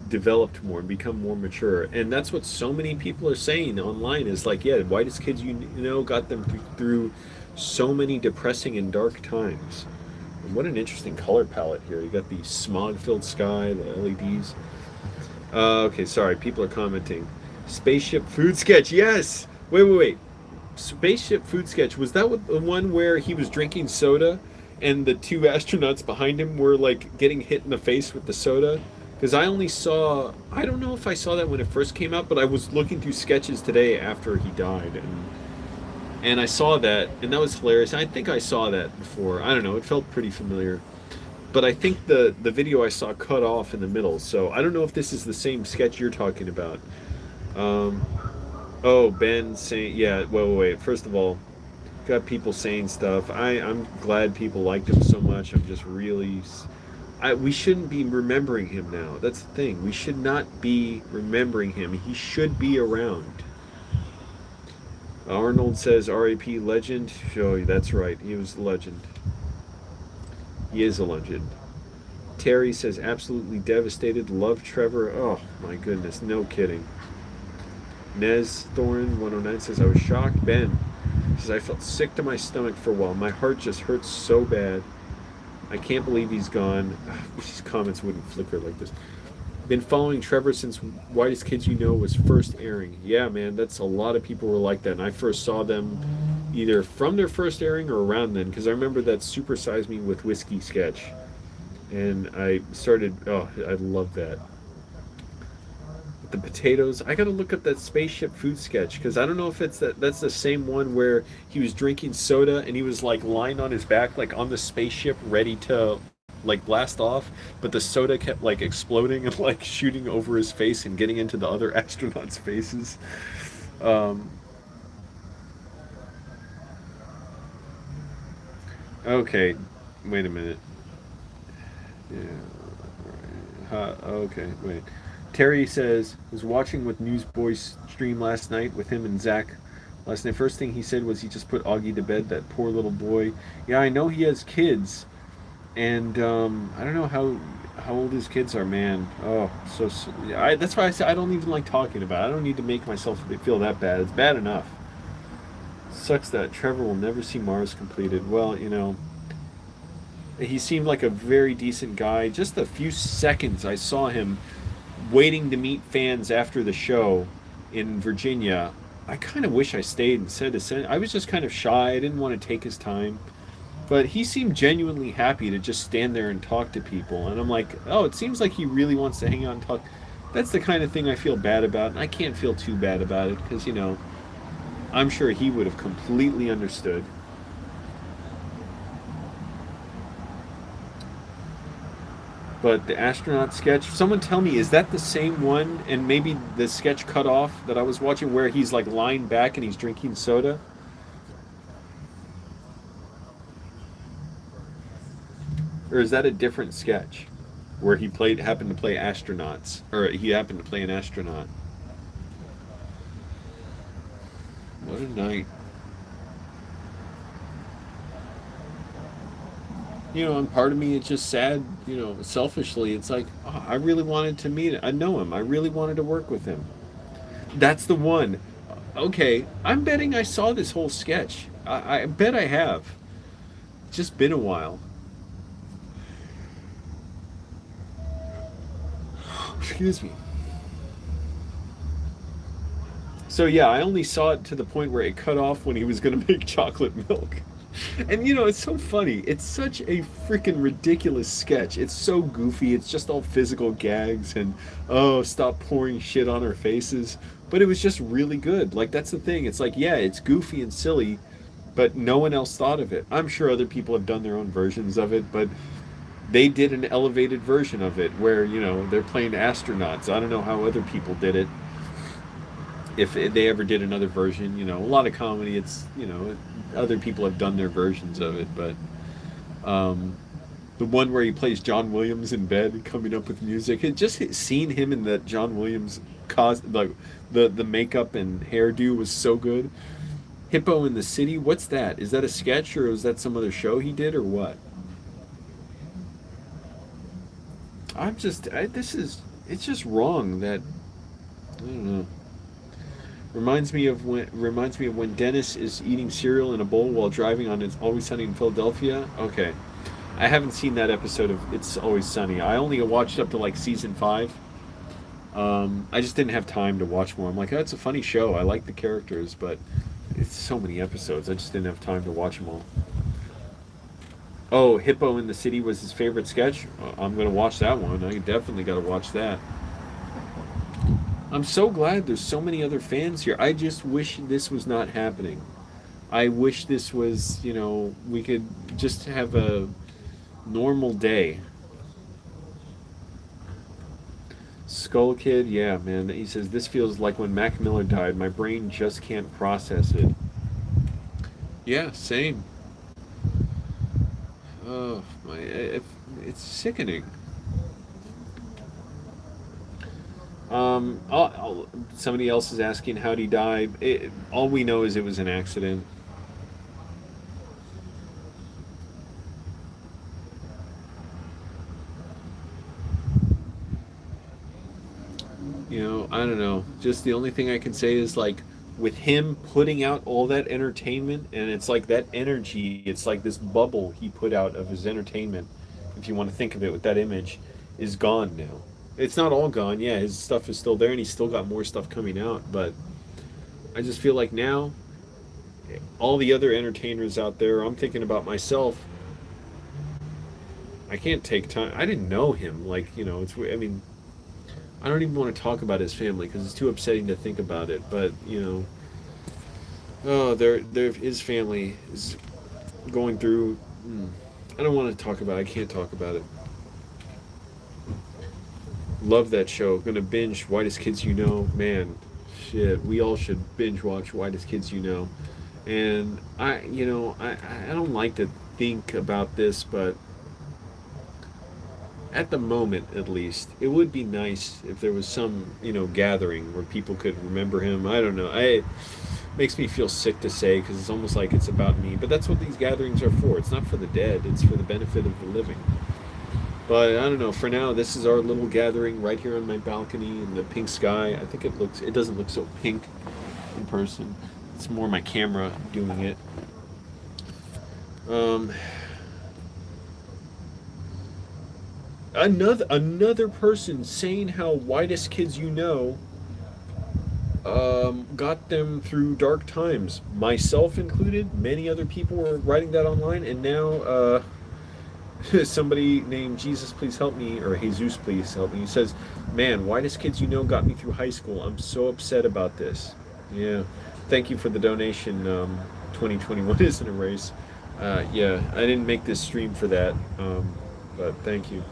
Speaker 1: developed more and become more mature. And that's what so many people are saying online is like, yeah, Whitest Kids You Know got them through so many depressing and dark times. And what an interesting color palette here. You got the smog-filled sky, the LEDs. Okay, sorry, people are commenting. Spaceship food sketch, yes! Wait. Spaceship food sketch, was that the one where he was drinking soda and the two astronauts behind him were like getting hit in the face with the soda? Because I don't know if I saw that when it first came out, but I was looking through sketches today after he died, and I saw that, and that was hilarious. I think I saw that before. I don't know, it felt pretty familiar. But I think the video I saw cut off in the middle, so I don't know if this is the same sketch you're talking about. Um, oh, Ben saying, yeah, wait. First of all, got people saying stuff. I'm glad people liked him so much. I'm just really. We shouldn't be remembering him now. That's the thing. We should not be remembering him. He should be around. Arnold says R.A.P. legend. Oh, that's right. He was a legend. He is a legend. Terry says absolutely devastated. Love Trevor. Oh my goodness. No kidding. Nez Thorn 109 says I was shocked. Ben says I felt sick to my stomach for a while. My heart just hurts so bad. I can't believe he's gone. These comments wouldn't flicker like this. Been following Trevor since Whitest Kids You Know was first airing. Yeah, man, that's a lot of people were like that. And I first saw them either from their first airing or around then, because I remember that Super Size Me with Whiskey sketch. And I love that. The potatoes. I gotta look up that spaceship food sketch because I don't know if that's the same one where he was drinking soda and he was like lying on his back like on the spaceship ready to like blast off, but the soda kept like exploding and like shooting over his face and getting into the other astronauts' faces. Um, okay, wait a minute. Yeah. Okay, wait. Terry says was watching with Newsboys stream last night with him and Zach. Last night, first thing he said was he just put Augie to bed. That poor little boy. Yeah, I know he has kids, and I don't know how old his kids are, man. Oh, so that's why I say I don't even like talking about it. I don't need to make myself feel that bad. It's bad enough. Sucks that Trevor will never see Mars completed. Well, he seemed like a very decent guy. Just a few seconds I saw him waiting to meet fans after the show in Virginia. I kind of wish I stayed and said I was just kind of shy. I didn't want to take his time. But he seemed genuinely happy to just stand there and talk to people. And I'm like, oh, it seems like he really wants to hang out and talk. That's the kind of thing I feel bad about. And I can't feel too bad about it because, I'm sure he would have completely understood. But the astronaut sketch, someone tell me, is that the same one? And maybe the sketch cut off that I was watching where he's like lying back and he's drinking soda? Or is that a different sketch where he happened to play astronauts? Or he happened to play an astronaut? What a night. And part of me it's just sad, selfishly. It's like, oh, I really wanted to meet him. I know him. I really wanted to work with him. That's the one. Okay, I'm betting I saw this whole sketch. I bet I have. It's just been a while. Excuse me. So yeah, I only saw it to the point where it cut off when he was going to make chocolate milk. And it's so funny. It's such a freaking ridiculous sketch. It's so goofy. It's just all physical gags and, oh, stop pouring shit on our faces. But it was just really good. Like, that's the thing. It's like, yeah, it's goofy and silly, but no one else thought of it. I'm sure other people have done their own versions of it, but they did an elevated version of it where, they're playing astronauts. I don't know how other people did it, if they ever did another version. A lot of comedy, it's, other people have done their versions of it, but the one where he plays John Williams in bed coming up with music, it just seeing him in that John Williams like the makeup and hairdo was so good. Hippo in the City, what's that? Is that a sketch, or is that some other show he did, or what? It's just wrong that, I don't know. Reminds me of when Dennis is eating cereal in a bowl while driving on It's Always Sunny in Philadelphia. Okay, I haven't seen that episode of It's Always Sunny. I only watched up to like season 5. I just didn't have time to watch more. I'm like, oh, it's a funny show. I like the characters, but it's so many episodes. I just didn't have time to watch them all. Oh, Hippo in the City was his favorite sketch. I'm gonna watch that one. I definitely got to watch that. I'm so glad there's so many other fans here. I just wish this was not happening. I wish this was, we could just have a normal day. Skull Kid, yeah, man. He says, this feels like when Mac Miller died. My brain just can't process it. Yeah, same. Oh, it's sickening. Somebody else is asking how'd he die. All we know is it was an accident. I don't know. Just the only thing I can say is like with him putting out all that entertainment, and it's like that energy, it's like this bubble he put out of his entertainment, if you want to think of it with that image, is gone now. It's not all gone. Yeah, his stuff is still there, and he's still got more stuff coming out. But I just feel like now, all the other entertainers out there, I'm thinking about myself. I can't take time. I didn't know him. Like, it's. I mean, I don't even want to talk about his family because it's too upsetting to think about it. But oh, his family is going through. I don't want to talk about it. I can't talk about it. Love that show. Gonna binge Whitest Kids You Know. Man, shit. We all should binge watch Whitest Kids You Know. And I don't like to think about this, but at the moment, at least, it would be nice if there was some, gathering where people could remember him. I don't know. It makes me feel sick to say because it's almost like it's about me. But that's what these gatherings are for. It's not for the dead. It's for the benefit of the living. But I don't know. For now, this is our little gathering right here on my balcony in the pink sky. I think it doesn't look so pink in person. It's more my camera doing it. Another person saying how Whitest Kids You Know got them through dark times, myself included. Many other people were writing that online, and now somebody named Jesus Please Help Me, or Jesus Please Help Me, he says, man, Whitest Kids You Know got me through high school. I'm so upset about this. Yeah, thank you for the donation. 2021 isn't a race. Yeah, I didn't make this stream for that, but thank you.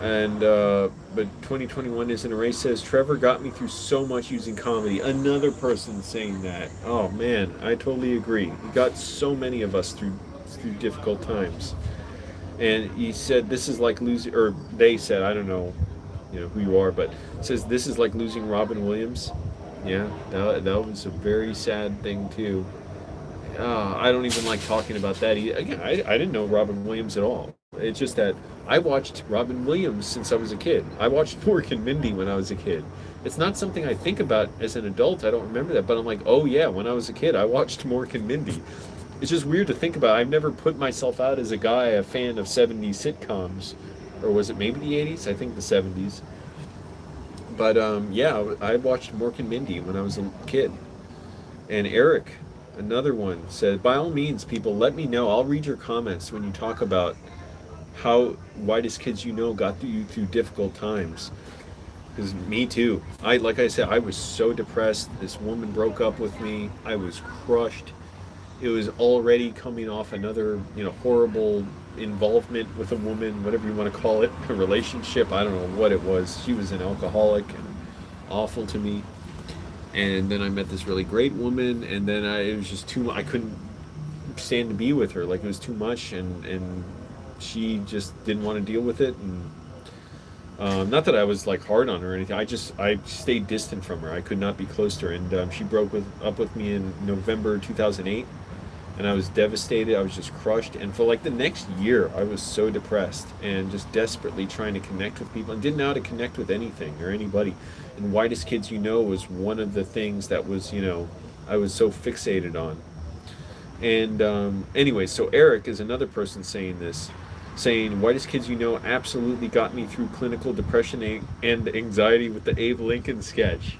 Speaker 1: And but 2021 isn't a race says Trevor got me through so much using comedy. Another person saying that. Oh man, I totally agree. He got so many of us through difficult times. And he said this is like losing, or they said, I don't know, who you are, but it says this is like losing Robin Williams. Yeah, that was a very sad thing too. I don't even like talking about that. Again, I didn't know Robin Williams at all. It's just that I watched Robin Williams since I was a kid. I watched Mork and Mindy when I was a kid. It's not something I think about as an adult. I don't remember that, but I'm like, oh yeah, when I was a kid, I watched Mork and Mindy. It's just weird to think about. I've never put myself out as a guy, a fan of 70s sitcoms. Or was it maybe the 80s? I think the 70s. But yeah, I watched Mork and Mindy when I was a kid. And Eric, another one, said, by all means, people, let me know. I'll read your comments when you talk about how Whitest Kids You Know got you through difficult times. Because me too. Like I said, I was so depressed. This woman broke up with me. I was crushed. it was already coming off another, horrible involvement with a woman, whatever you want to call it, a relationship. I don't know what it was. She was an alcoholic and awful to me. And then I met this really great woman, and then it was just too much. I couldn't stand to be with her. Like, it was too much, and she just didn't want to deal with it. And not that I was like hard on her or anything. I stayed distant from her. I could not be close to her. And she broke up with me in November 2008, and I was devastated. I was just crushed. And for like the next year, I was so depressed and just desperately trying to connect with people and didn't know how to connect with anything or anybody. And Whitest Kids You Know was one of the things that was, I was so fixated on. And anyway, so Eric is another person saying this, saying Whitest Kids You Know absolutely got me through clinical depression and anxiety with the Abe Lincoln sketch.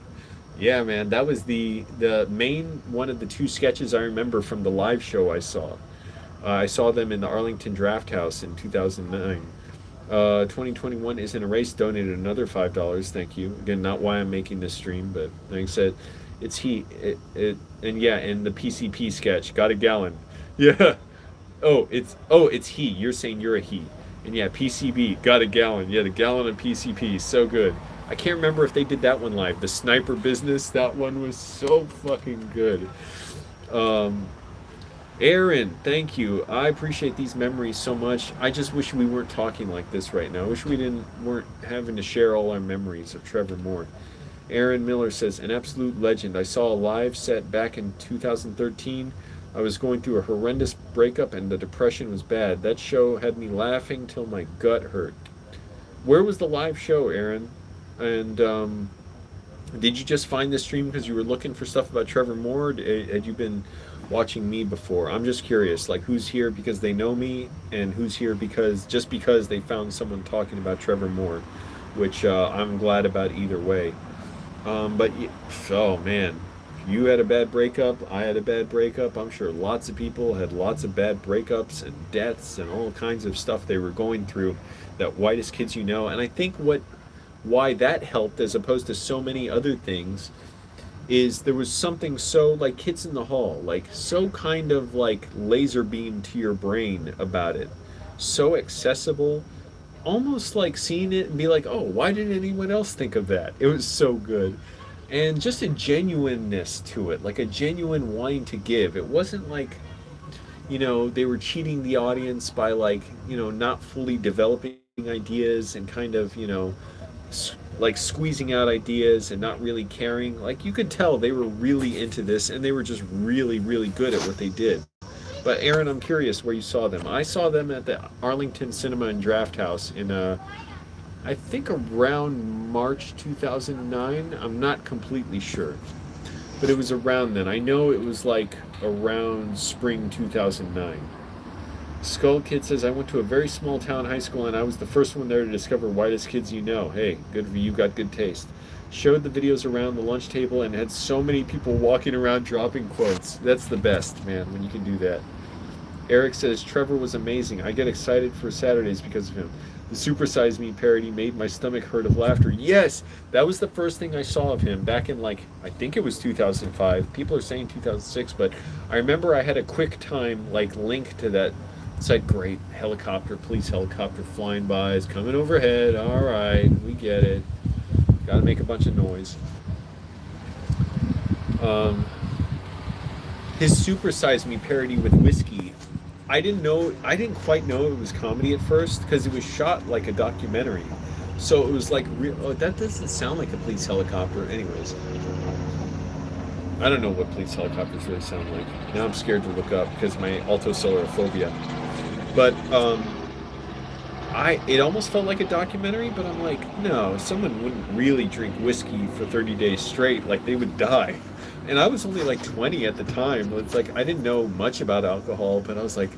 Speaker 1: Yeah, man, that was the main one of the two sketches I remember from the live show I saw. I saw them in the Arlington Draft House in 2009. 2021 isn't a race. Donated another $5. Thank you. Again, not why I'm making this stream, but like I said, it's he. And yeah, in the PCP sketch, got a gallon. Yeah. It's he. You're saying you're a he. And yeah, PCB, got a gallon. Yeah, the gallon of PCP, so good. I can't remember if they did that one live. The sniper business, that one was so fucking good. Aaron, thank you. I appreciate these memories so much. I just wish we weren't talking like this right now. I wish we weren't having to share all our memories of Trevor Moore. Aaron Miller says, an absolute legend. I saw a live set back in 2013. I was going through a horrendous breakup and the depression was bad. That show had me laughing till my gut hurt. Where was the live show, Aaron? And did you just find this stream because you were looking for stuff about Trevor Moore? Had you been watching me before? I'm just curious, like, who's here because they know me and who's here because they found someone talking about Trevor Moore, which I'm glad about either way. But oh man, you had a bad breakup, I had a bad breakup. I'm sure lots of people had lots of bad breakups and deaths and all kinds of stuff they were going through. That Whitest Kids You Know, and I think why that helped as opposed to so many other things is there was something so like Kids in the Hall, like so kind of like laser beam to your brain about it, so accessible, almost like seeing it and be like, oh, why didn't anyone else think of that? It was so good. And just a genuineness to it, like a genuine wanting to give. It wasn't like, they were cheating the audience by like, not fully developing ideas and kind of, like squeezing out ideas and not really caring. Like, you could tell they were really into this and they were just really, really good at what they did. But Aaron, I'm curious where you saw them. I saw them at the Arlington Cinema and Draft House in I think around March 2009. I'm not completely sure, but it was around then. I know it was like around spring 2009. Skull Kid says, I went to a very small town high school and I was the first one there to discover Whitest Kids You Know. Hey, good for you, got good taste. Showed the videos around the lunch table and had so many people walking around dropping quotes. That's the best, man, when you can do that. Eric says, Trevor was amazing. I get excited for Saturdays because of him. The Super Size Me parody made my stomach hurt of laughter. Yes, that was the first thing I saw of him back in, like, I think it was 2005. People are saying 2006, but I remember I had a QuickTime, like, link to that. It's like, great, helicopter, police helicopter flying by, is coming overhead. All right, we get it. Got to make a bunch of noise. His Super Size Me parody with whiskey, I didn't quite know it was comedy at first because it was shot like a documentary. So it was like, that doesn't sound like a police helicopter. Anyways, I don't know what police helicopters really sound like. Now I'm scared to look up because my altocellulophobia. But it almost felt like a documentary, but I'm like, no, someone wouldn't really drink whiskey for 30 days straight. Like, they would die. And I was only like 20 at the time. It's like, I didn't know much about alcohol, but I was like,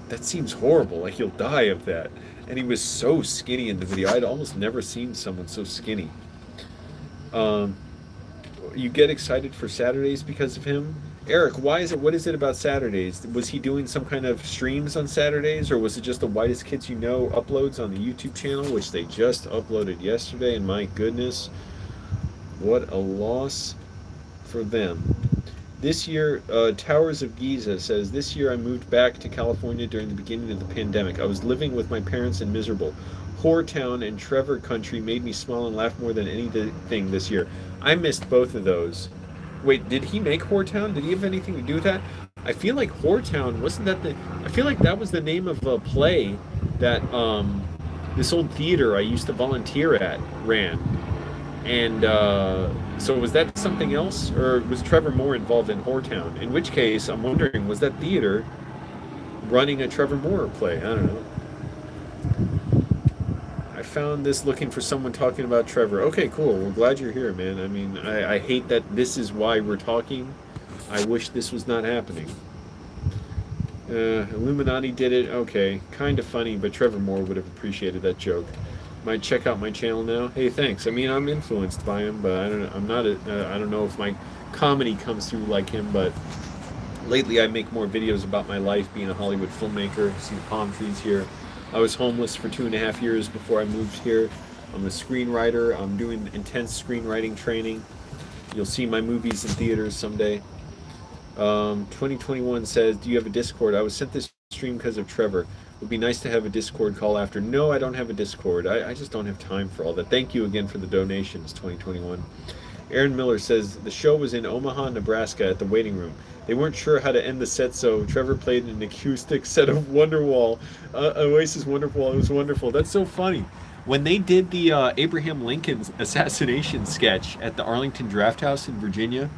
Speaker 1: that seems horrible. Like, you'll die of that. And he was so skinny in the video. I'd almost never seen someone so skinny. You get excited for Saturdays because of him? Eric, what is it about Saturdays? Was he doing some kind of streams on Saturdays, or was it just the Whitest Kids You Know uploads on the YouTube channel, which they just uploaded yesterday? And my goodness, what a loss for them. This year, Towers of Giza says, this year I moved back to California during the beginning of the pandemic. I was living with my parents in miserable. Whoretown and Trevor Country made me smile and laugh more than anything this year. I missed both of those. Wait, did he make Whoretown? Did he have anything to do with that? I feel like Whoretown, wasn't that the. I feel like that was the name of a play that this old theater I used to volunteer at ran. And so was that something else, or was Trevor Moore involved in Whoretown? In which case, I'm wondering, was that theater running a Trevor Moore play? I don't know. I found this looking for someone talking about Trevor. Okay, cool. Well, glad you're here, man. I mean, I hate that this is why we're talking. I wish this was not happening. Illuminati did it. Okay, kind of funny, but Trevor Moore would have appreciated that joke. Might check out my channel now. Hey, thanks. I mean, I'm influenced by him, but I don't. I'm not. I don't know if my comedy comes through like him, but lately I make more videos about my life being a Hollywood filmmaker. See the palm trees here. I was homeless for 2.5 years before I moved here. I'm a screenwriter. I'm doing intense screenwriting training. You'll see my movies in theaters someday. 2021 says, do you have a Discord? I was sent this stream because of Trevor. It would be nice to have a Discord call after. No, I don't have a Discord. I just don't have time for all that. Thank you again for the donations, 2021. Aaron Miller says, the show was in Omaha, Nebraska at the waiting room. They weren't sure how to end the set, so Trevor played an acoustic set of Wonderwall. Oasis Wonderwall. It was wonderful. That's so funny. When they did the Abraham Lincoln assassination sketch at the Arlington Draft House in Virginia,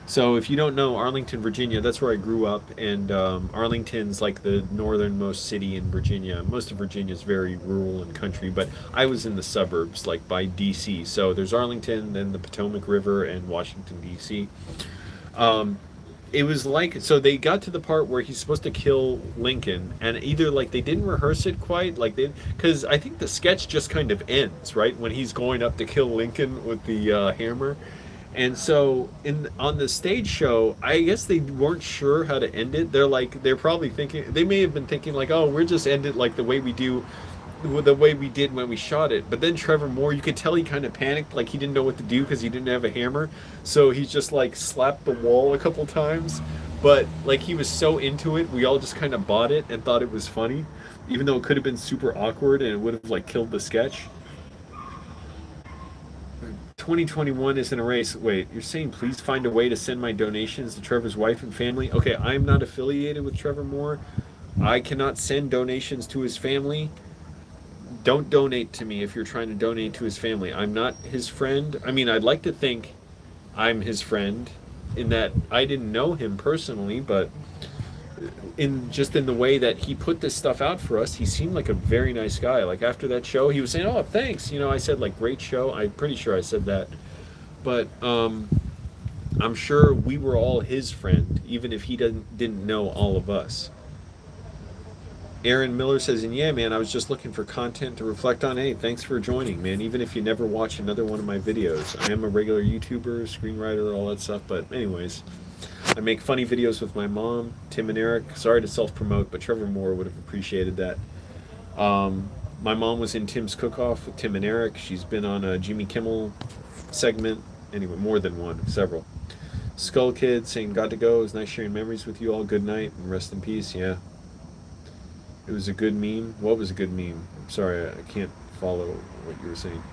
Speaker 1: so if you don't know Arlington, Virginia, that's where I grew up, and Arlington's like the northernmost city in Virginia. Most of Virginia is very rural and country, but I was in the suburbs, like by D.C. So there's Arlington, then the Potomac River, and Washington, D.C. It was like, so they got to the part where he's supposed to kill Lincoln, and either like they didn't rehearse it quite, like they, because I think the sketch just kind of ends, right, when he's going up to kill Lincoln with the hammer. And so in on the stage show, I guess they weren't sure how to end it. They're probably thinking, they may have been thinking like, oh, we're just end it like the way we do, the way we did when we shot it. But then Trevor Moore, you could tell he kind of panicked, like he didn't know what to do because he didn't have a hammer. So he just like slapped the wall a couple times. But like he was so into it, we all just kind of bought it and thought it was funny, even though it could have been super awkward and it would have like killed the sketch. 2021 isn't a race. Wait, you're saying please find a way to send my donations to Trevor's wife and family? Okay, I'm not affiliated with Trevor Moore. I cannot send donations to his family. Don't donate to me if you're trying to donate to his family. I'm not his friend. I mean, I'd like to think I'm his friend in that I didn't know him personally, but in the way that he put this stuff out for us, he seemed like a very nice guy. Like after that show, he was saying, "Oh, thanks." You know, I said like, "Great show." I'm pretty sure I said that, but I'm sure we were all his friend, even if he didn't know all of us. Aaron Miller says, and yeah, man, I was just looking for content to reflect on. Hey, thanks for joining, man. Even if you never watch another one of my videos, I am a regular YouTuber, screenwriter, all that stuff. But anyways, I make funny videos with my mom, Tim and Eric. Sorry to self-promote, but Trevor Moore would have appreciated that. My mom was in Tim's Cook-Off with Tim and Eric. She's been on a Jimmy Kimmel segment. Anyway, more than one, several. Skull Kid saying, got to go. It was nice sharing memories with you all. Good night and rest in peace. Yeah. It was a good meme. What was a good meme? I'm sorry, I can't follow what you were saying.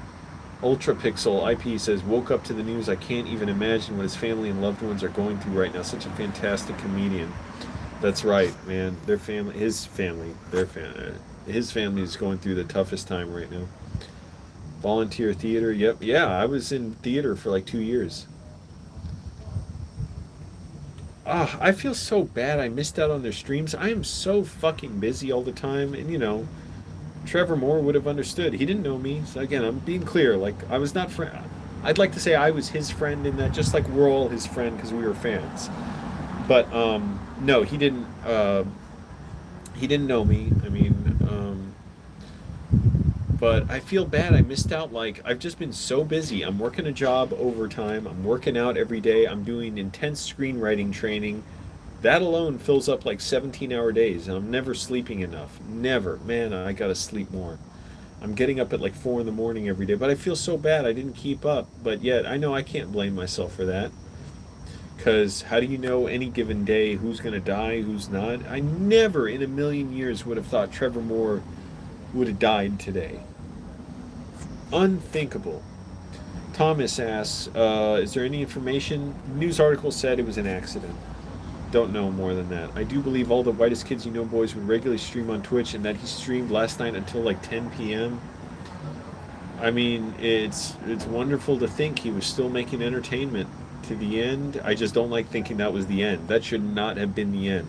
Speaker 1: Ultra Pixel IP says, woke up to the news. I can't even imagine what his family and loved ones are going through right now. Such a fantastic comedian. That's right, man. Their family, his family is going through the toughest time right now. Volunteer theater. Yep. Yeah, I was in theater for like 2 years. I feel so bad I missed out on their streams. I am so fucking busy all the time, and you know, Trevor Moore would have understood. He didn't know me. So again, I'm being clear. Like I was not friend. I'd like to say I was his friend in that, just like we're all his friend because we were fans. But no, he didn't. He didn't know me. I mean, but I feel bad I missed out. Like I've just been so busy. I'm working a job overtime. I'm working out every day. I'm doing intense screenwriting training. That alone fills up like 17-hour days, and I'm never sleeping enough. Never. Man, I gotta sleep more. I'm getting up at like 4 in the morning every day, but I feel so bad I didn't keep up. But yet, I know I can't blame myself for that. Because how do you know any given day who's going to die, who's not? I never in a million years would have thought Trevor Moore would have died today. Unthinkable. Thomas asks, is there any information? News article said it was an accident. Don't know more than that. I do believe all the Whitest Kids You Know boys would regularly stream on Twitch, and that he streamed last night until like 10 p.m. I mean, it's wonderful to think he was still making entertainment to the end. I just don't like thinking that was the end. That should not have been the end.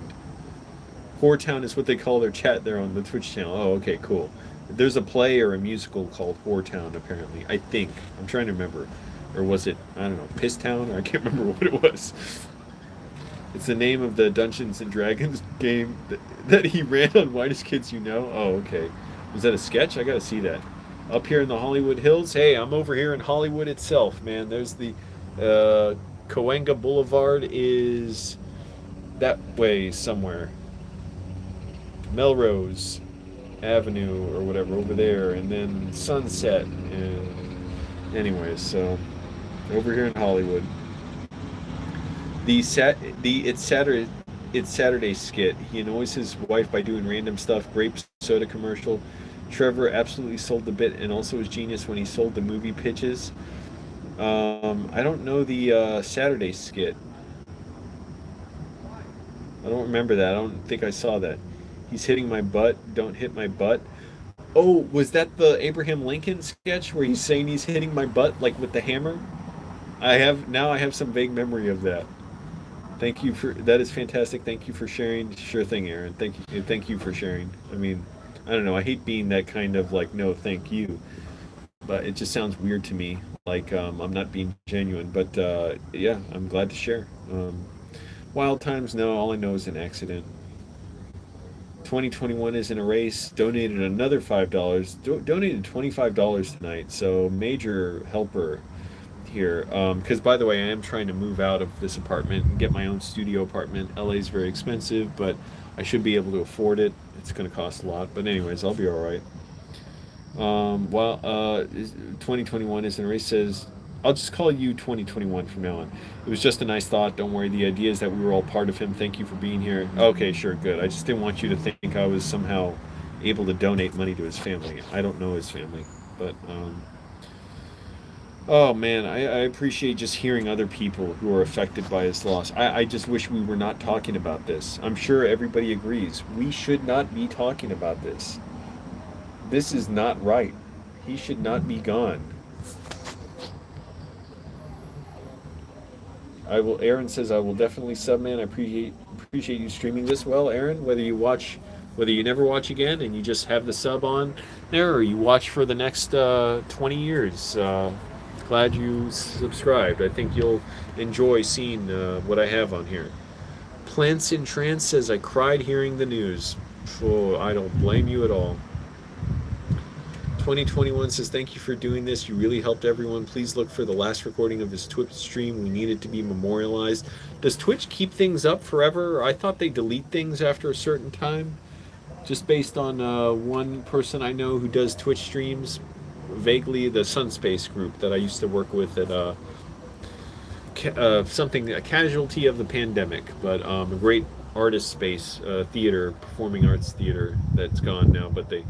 Speaker 1: Whoretown is what they call their chat there on the Twitch channel. Oh, okay, cool. There's a play or a musical called Whoretown, apparently. I think. I'm trying to remember. Or was it, I don't know, Piss Town? Or I can't remember what it was. It's the name of the Dungeons and Dragons game that he ran on Whitest Kids You Know. Oh, okay. Was that a sketch? I gotta see that. Up here in the Hollywood Hills. Hey, I'm over here in Hollywood itself, man. There's the Cahuenga Boulevard is that way somewhere. Melrose Avenue or whatever over there, and then Sunset. And anyways, so over here in Hollywood. It's Saturday skit. He annoys his wife by doing random stuff. Grape soda commercial. Trevor absolutely sold the bit, and also was genius when he sold the movie pitches. I don't know the Saturday skit. I don't remember that. I don't think I saw that. He's hitting my butt. Don't hit my butt. Oh, was that the Abraham Lincoln sketch where he's saying he's hitting my butt like with the hammer? I have some vague memory of that. Thank you for that is fantastic. Thank you for sharing. Sure thing, Aaron. Thank you for sharing. I mean, I don't know. I hate being that kind of like no, thank you, but it just sounds weird to me. Like I'm not being genuine. But yeah, I'm glad to share. Wild times, no. All I know is an accident. 2021 is in a race. Donated another $5. Donated $25 tonight. So major helper here. Because by the way, I am trying to move out of this apartment and get my own studio apartment. LA is very expensive, but I should be able to afford it. It's going to cost a lot, but anyways, I'll be all right. 2021 is in a race. Says I'll just call you 2021 from now on. It was just a nice thought. Don't worry. The idea is that we were all part of him. Thank you for being here. Okay, sure, good. I just didn't want you to think I was somehow able to donate money to his family. I don't know his family, but oh man, I appreciate just hearing other people who are affected by his loss. I just wish we were not talking about this. I'm sure everybody agrees. We should not be talking about this. This is not right. He should not be gone. Aaron says I will definitely sub, man. I appreciate you streaming this well, Aaron. Whether you never watch again and you just have the sub on there, or you watch for the next 20 years. Glad you subscribed. I think you'll enjoy seeing what I have on here. Plants in Trance says I cried hearing the news. Oh, I don't blame you at all. 2021 says thank you for doing this. You really helped everyone. Please look for the last recording of his Twitch stream. We need it to be memorialized. Does Twitch keep things up forever? I thought they delete things after a certain time. Just based on one person I know who does Twitch streams, vaguely the Sunspace group that I used to work with at a casualty of the pandemic, but a great artist space, theater, performing arts theater that's gone now. But they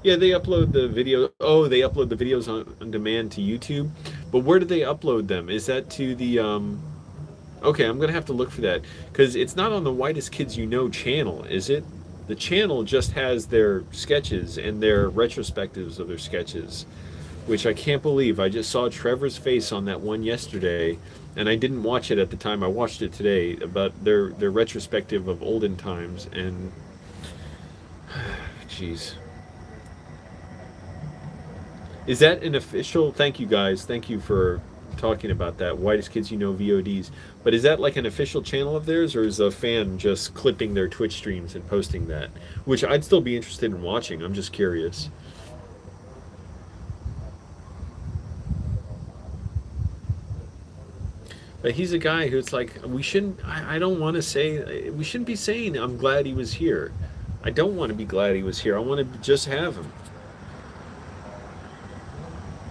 Speaker 1: upload the video. Oh, they upload the videos on demand to YouTube. But where do they upload them? Is that to the okay, I'm gonna have to look for that because it's not on the Whitest Kids You Know channel, is it? The channel just has their sketches and their retrospectives of their sketches, which I can't believe. I just saw Trevor's face on that one yesterday, and I didn't watch it at the time. I watched it today about their retrospective of olden times, and jeez. Is that an official? Thank you guys. Thank you for talking about that. Whitest Kids You Know VODs. But is that like an official channel of theirs, or is a fan just clipping their Twitch streams and posting that? Which I'd still be interested in watching. I'm just curious. But he's a guy who's like, we shouldn't, I don't want to say, we shouldn't be saying I'm glad he was here. I don't want to be glad he was here. I want to just have him.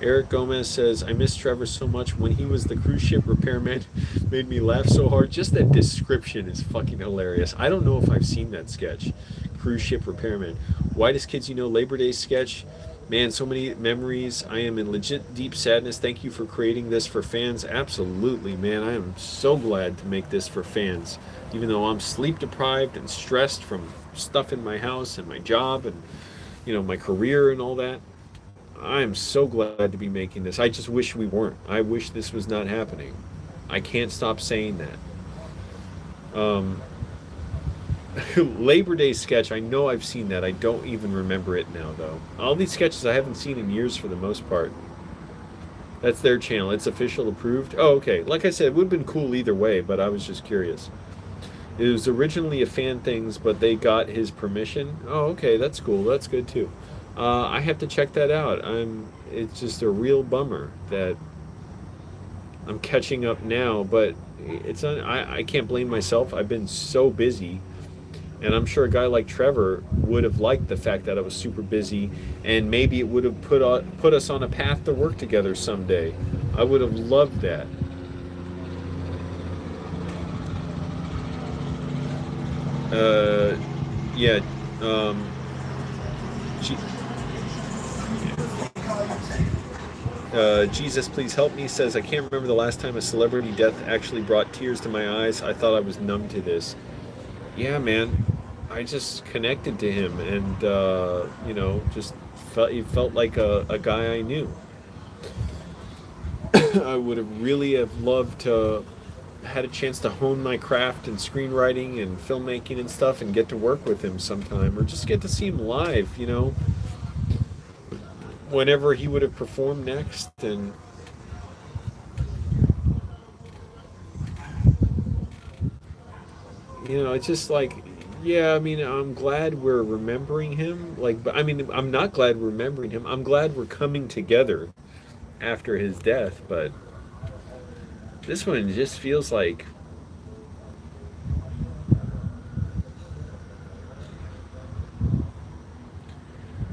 Speaker 1: Eric Gomez says, I miss Trevor so much. When he was the cruise ship repairman, made me laugh so hard. Just that description is fucking hilarious. I don't know if I've seen that sketch. Cruise ship repairman. Whitest Kids You Know Labor Day sketch. Man, so many memories. I am in legit deep sadness. Thank you for creating this for fans. Absolutely, man. I am so glad to make this for fans. Even though I'm sleep deprived and stressed from stuff in my house and my job and, my career and all that. I am so glad to be making this. I just wish we weren't. I wish this was not happening. I can't stop saying that. Labor Day sketch, I know I've seen that. I don't even remember it now, though. All these sketches I haven't seen in years for the most part. That's their channel. It's official approved. Oh, okay. Like I said, it would have been cool either way, but I was just curious. It was originally a fan things, but they got his permission. Oh, okay. That's cool. That's good, too. I have to check that out. It's just a real bummer that I'm catching up now, but I can't blame myself. I've been so busy, and I'm sure a guy like Trevor would have liked the fact that I was super busy, and maybe it would have put us on a path to work together someday. I would have loved that. Yeah. G- Jesus Please Help Me says, I can't remember the last time a celebrity death actually brought tears to my eyes. I thought I was numb to this. Yeah, man. I just connected to him and, just he felt like a guy I knew. I would have really have loved to had a chance to hone my craft in screenwriting and filmmaking and stuff and get to work with him sometime or just get to see him live, whenever he would have performed next. And it's just like, yeah, I mean, I'm glad we're remembering him, but I mean, I'm not glad we're remembering him. I'm glad we're coming together after his death, but this one just feels like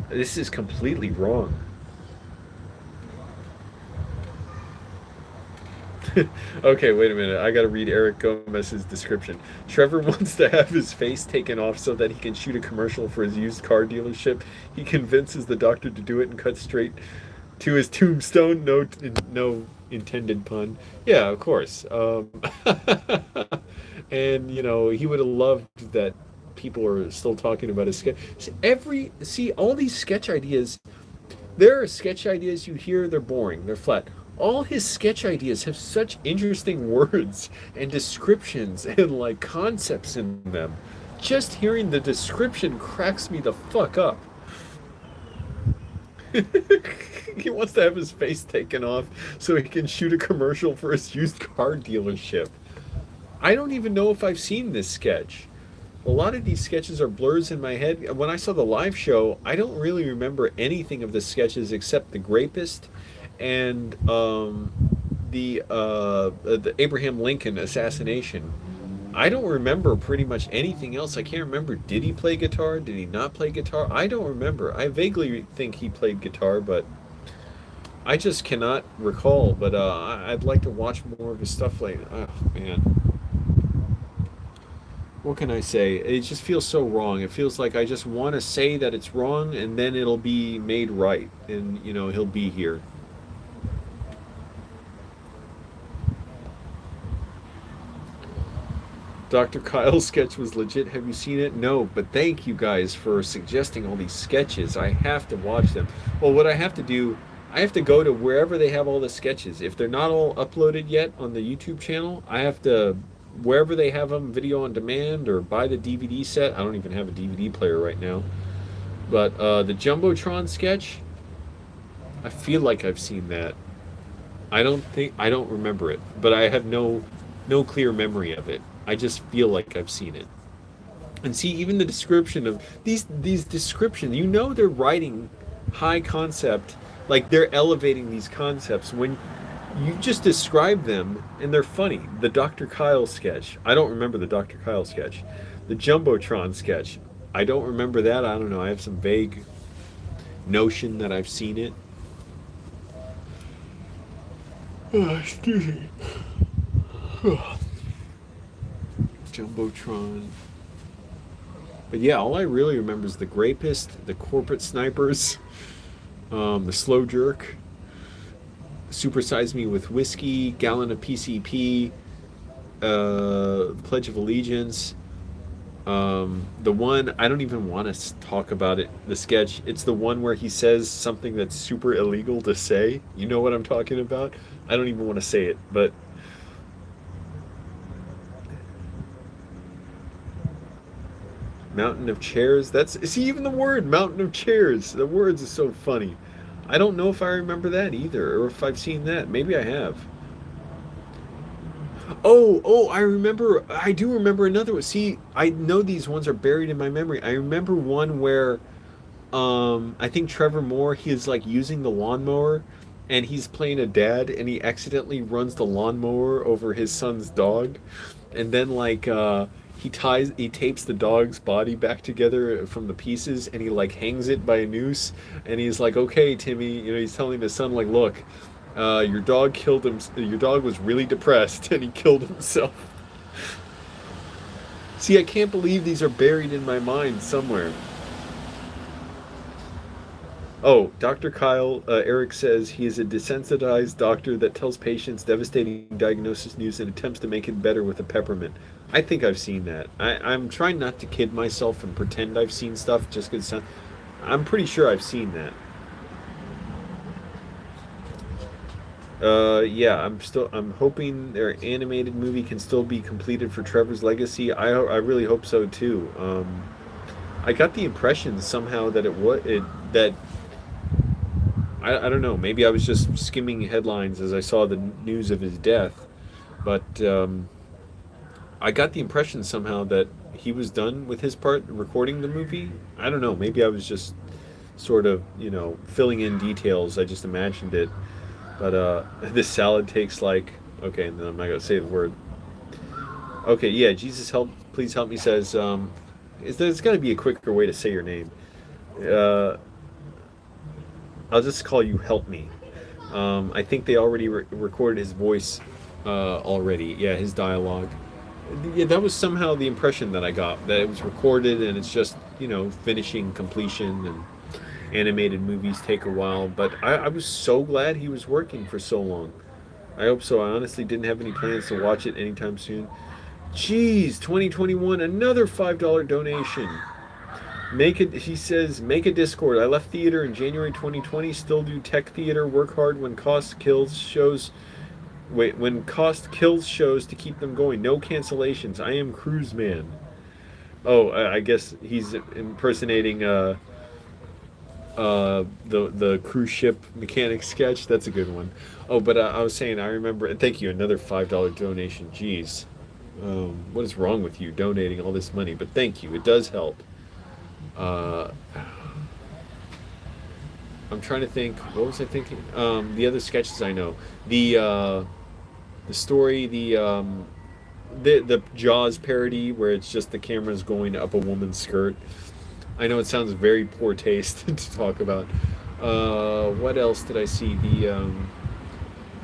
Speaker 1: this is completely wrong. Okay, wait a minute. I gotta read Eric Gomez's description. Trevor wants to have his face taken off so that he can shoot a commercial for his used car dealership. He convinces the doctor to do it and cuts straight to his tombstone. No intended pun. Yeah, of course. And he would have loved that people are still talking about his sketch. See all these sketch ideas. There are sketch ideas you hear, they're boring, they're flat. All his sketch ideas have such interesting words and descriptions and concepts in them. Just hearing the description cracks me the fuck up. He wants to have his face taken off so he can shoot a commercial for his used car dealership. I don't even know if I've seen this sketch. A lot of these sketches are blurs in my head. When I saw the live show, I don't really remember anything of the sketches except the Grapist and the Abraham Lincoln assassination. I don't remember pretty much anything else. I can't remember. Did he play guitar? Did he not play guitar? I don't remember. I vaguely think he played guitar, but I just cannot recall. But I'd like to watch more of his stuff later. Oh, man. What can I say? It just feels so wrong. It feels like I just want to say that it's wrong, and then it'll be made right, and he'll be here. Dr. Kyle's sketch was legit. Have you seen it? No, but thank you guys for suggesting all these sketches. I have to watch them. Well, what I have to do, I have to go to wherever they have all the sketches. If they're not all uploaded yet on the YouTube channel, I have to wherever they have them, video on demand, or buy the DVD set. I don't even have a DVD player right now. But the Jumbotron sketch, I feel like I've seen that. I don't remember it, but I have no clear memory of it. I just feel like I've seen it. And see, even the description of these descriptions, they're writing high concept, like they're elevating these concepts when you just describe them and they're funny. The Dr. Kyle sketch, I don't remember the Dr. Kyle sketch. The Jumbotron sketch, I don't remember that. I don't know. I have some vague notion that I've seen it. Oh, excuse me. Jumbotron. But yeah, all I really remember is the Grapist, the Corporate Snipers, the Slow Jerk, Supersize Me with Whiskey, Gallon of PCP, Pledge of Allegiance. The one, I don't even want to talk about it, the sketch. It's the one where he says something that's super illegal to say. You know what I'm talking about? I don't even want to say it, but Mountain of Chairs. That's, see, even the word Mountain of Chairs. The words is so funny. I don't know if I remember that either, or if I've seen that. Maybe I have. Oh, I remember. I do remember another one. See, I know these ones are buried in my memory. I remember one where, I think Trevor Moore, he is like using the lawnmower, and he's playing a dad, and he accidentally runs the lawnmower over his son's dog, and then he tapes the dog's body back together from the pieces, and he like hangs it by a noose, and he's like, okay, Timmy, he's telling his son like, look, your dog killed him. Your dog was really depressed, and he killed himself. See, I can't believe these are buried in my mind somewhere. Oh, Dr. Kyle, Eric says he is a desensitized doctor that tells patients devastating diagnosis news and attempts to make it better with a peppermint. I think I've seen that. I'm trying not to kid myself and pretend I've seen stuff just because I'm pretty sure I've seen that. Yeah, I'm hoping their animated movie can still be completed for Trevor's legacy. I really hope so too. I got the impression somehow that that I don't know. Maybe I was just skimming headlines as I saw the news of his death, but I got the impression somehow that he was done with his part recording the movie. I don't know. Maybe I was just sort of filling in details. I just imagined it, but this salad takes like, okay, and then I'm not gonna say the word. Okay, yeah, Jesus help, please help me says, there's got to be a quicker way to say your name. Uh, I'll just call you Help Me. I think they already recorded his voice already. Yeah, his dialogue. Yeah, that was somehow the impression that I got, that it was recorded and it's just finishing completion, and animated movies take a while. But I was so glad he was working for so long. I hope so. I honestly didn't have any plans to watch it anytime soon. Jeez, 2021, another $5 donation. Make it. He says, make a Discord. I left theater in January 2020. Still do tech theater. Work hard when cost kills shows. Wait, when cost kills shows to keep them going. No cancellations. I am Cruise Man. Oh, I guess he's impersonating the cruise ship mechanic sketch. That's a good one. Oh, but I was saying, I remember. And thank you, another $5 donation. Jeez, what is wrong with you donating all this money? But thank you. It does help. Uh, I'm trying to think. What was I thinking? The other sketches I know. The story. The Jaws parody where it's just the camera's going up a woman's skirt. I know it sounds very poor taste to talk about. What else did I see?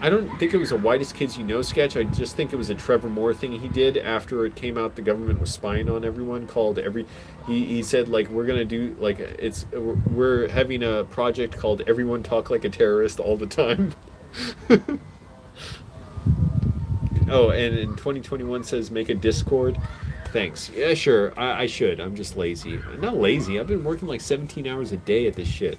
Speaker 1: I don't think it was a Whitest Kids You Know sketch. I just think it was a Trevor Moore thing he did after it came out the government was spying on everyone. He said like, we're gonna do like, we're having a project called Everyone Talk Like a Terrorist All the Time. Oh, and in 2021 says make a Discord. Thanks. Yeah, sure. I should. I'm just lazy. I'm not lazy. I've been working like 17 hours a day at this shit.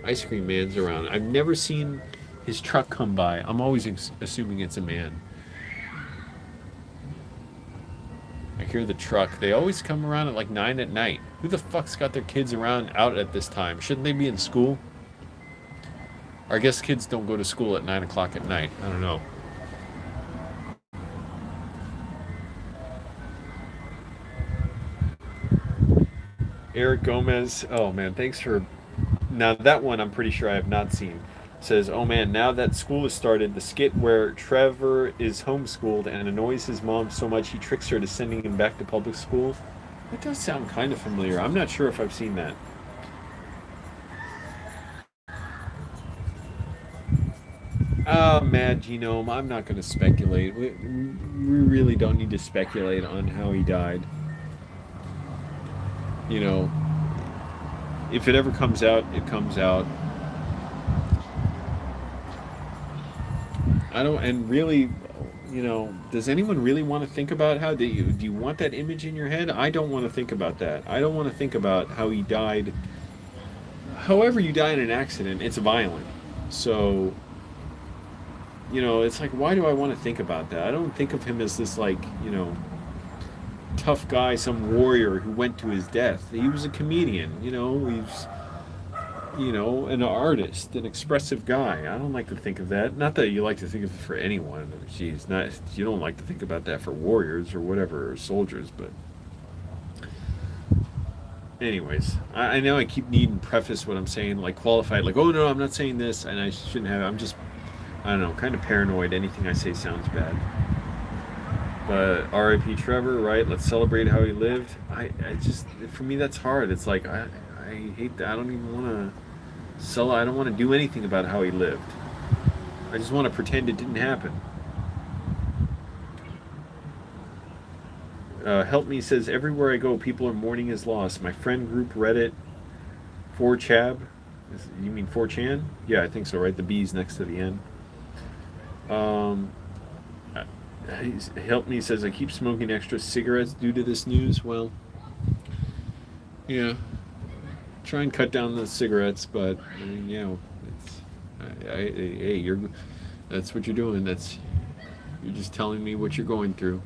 Speaker 1: Ice Cream Man's around. I've never seen his truck come by. I'm always assuming it's a man. I hear the truck. They always come around at like 9 at night. Who the fuck's got their kids around out at this time? Shouldn't they be in school? Or I guess kids don't go to school at 9 o'clock at night. I don't know. Eric Gomez. Oh man, thanks for. Now that one I'm pretty sure I have not seen. Says, oh man, now that school has started, the skit where Trevor is homeschooled and annoys his mom so much he tricks her to sending him back to public school. That does sound kind of familiar. I'm not sure if I've seen that. Mad Genome, I'm not going to speculate. We really don't need to speculate on how he died. You know, if it ever comes out, it comes out. I don't, and really, does anyone really want to think about how do you want that image in your head? I don't want to think about that. I don't want to think about how he died. However, you die in an accident, it's violent. So, it's like, why do I want to think about that? I don't think of him as this, like, tough guy, some warrior who went to his death. He was a comedian, he's, an artist, an expressive guy. I don't like to think of that. Not that you like to think of it for anyone. Jeez, not you don't like to think about that for warriors or whatever, or soldiers, but anyways, I know I keep needing to preface what I'm saying, like qualified, like, oh no, I'm not saying this, and I shouldn't have. I'm just, I don't know, kind of paranoid. Anything I say sounds bad. But R.I.P. Trevor, right? Let's celebrate how he lived. I just, for me, that's hard. It's like I hate that. I don't even want to I don't want to do anything about how he lived. I just want to pretend it didn't happen. Help Me says, everywhere I go, people are mourning his loss. My friend group, Reddit, 4chab. You mean 4chan? Yeah, I think so, right? The B's next to the N. Help Me says, I keep smoking extra cigarettes due to this news. Well, yeah. Try and cut down the cigarettes, but, it's, hey, that's what you're doing. You're just telling me what you're going through.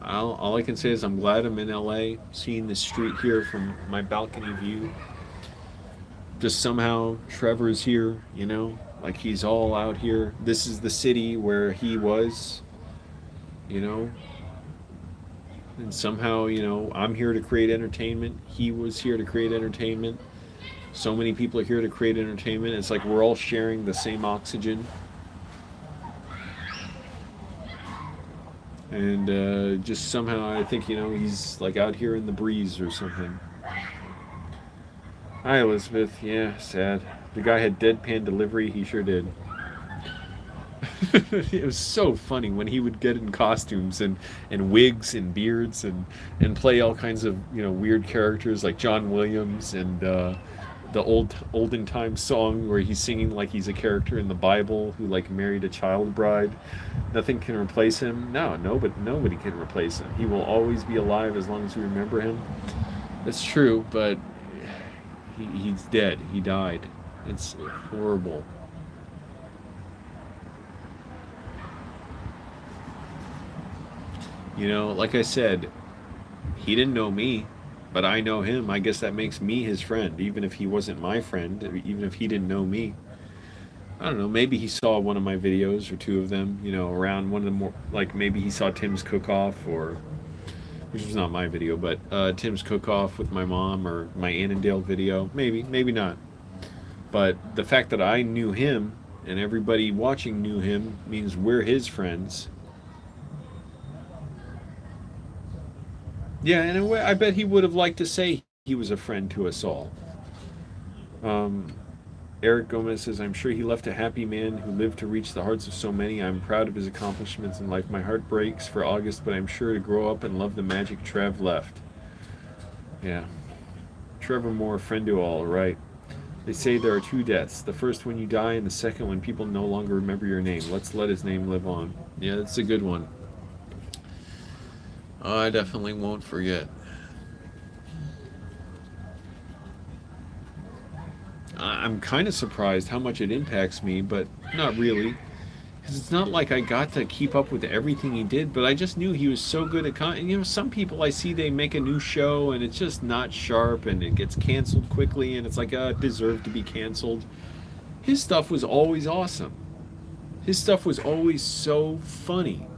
Speaker 1: All I can say is I'm glad I'm in LA, seeing the street here from my balcony view. Just somehow Trevor's here, like he's all out here. This is the city where he was, and somehow, I'm here to create entertainment. He was here to create entertainment. So many people are here to create entertainment. It's like we're all sharing the same oxygen. And just somehow I think, he's like out here in the breeze or something. Hi, Elizabeth. Yeah, sad. The guy had deadpan delivery. He sure did. It was so funny when he would get in costumes and wigs and beards and play all kinds of weird characters like John Williams and the olden time song where he's singing like he's a character in the Bible who like married a child bride. Nothing can replace him. No, nobody can replace him. He will always be alive as long as we remember him. That's true, but he's dead. He died. It's horrible. Like I said, he didn't know me, but I know him. I guess that makes me his friend, even if he wasn't my friend, even if he didn't know me. I don't know, maybe he saw one of my videos or two of them, around one of the more, like maybe he saw Tim's cook-off, or, which was not my video, but Tim's cook-off with my mom, or my Annandale video. Maybe not. But the fact that I knew him and everybody watching knew him means we're his friends. Yeah, in a way, I bet he would have liked to say he was a friend to us all. Eric Gomez says, I'm sure he left a happy man who lived to reach the hearts of so many. I'm proud of his accomplishments in life. My heart breaks for August, but I'm sure to grow up and love the magic Trev left. Yeah. Trevor Moore, friend to all, right? They say there are two deaths. The first when you die, and the second when people no longer remember your name. Let's let his name live on. Yeah, that's a good one. I definitely won't forget. I'm kind of surprised how much it impacts me, but not really. Because it's not like I got to keep up with everything he did, but I just knew he was so good at some people I see, they make a new show and it's just not sharp and it gets canceled quickly and it's like, it deserved to be canceled. His stuff was always awesome. His stuff was always so funny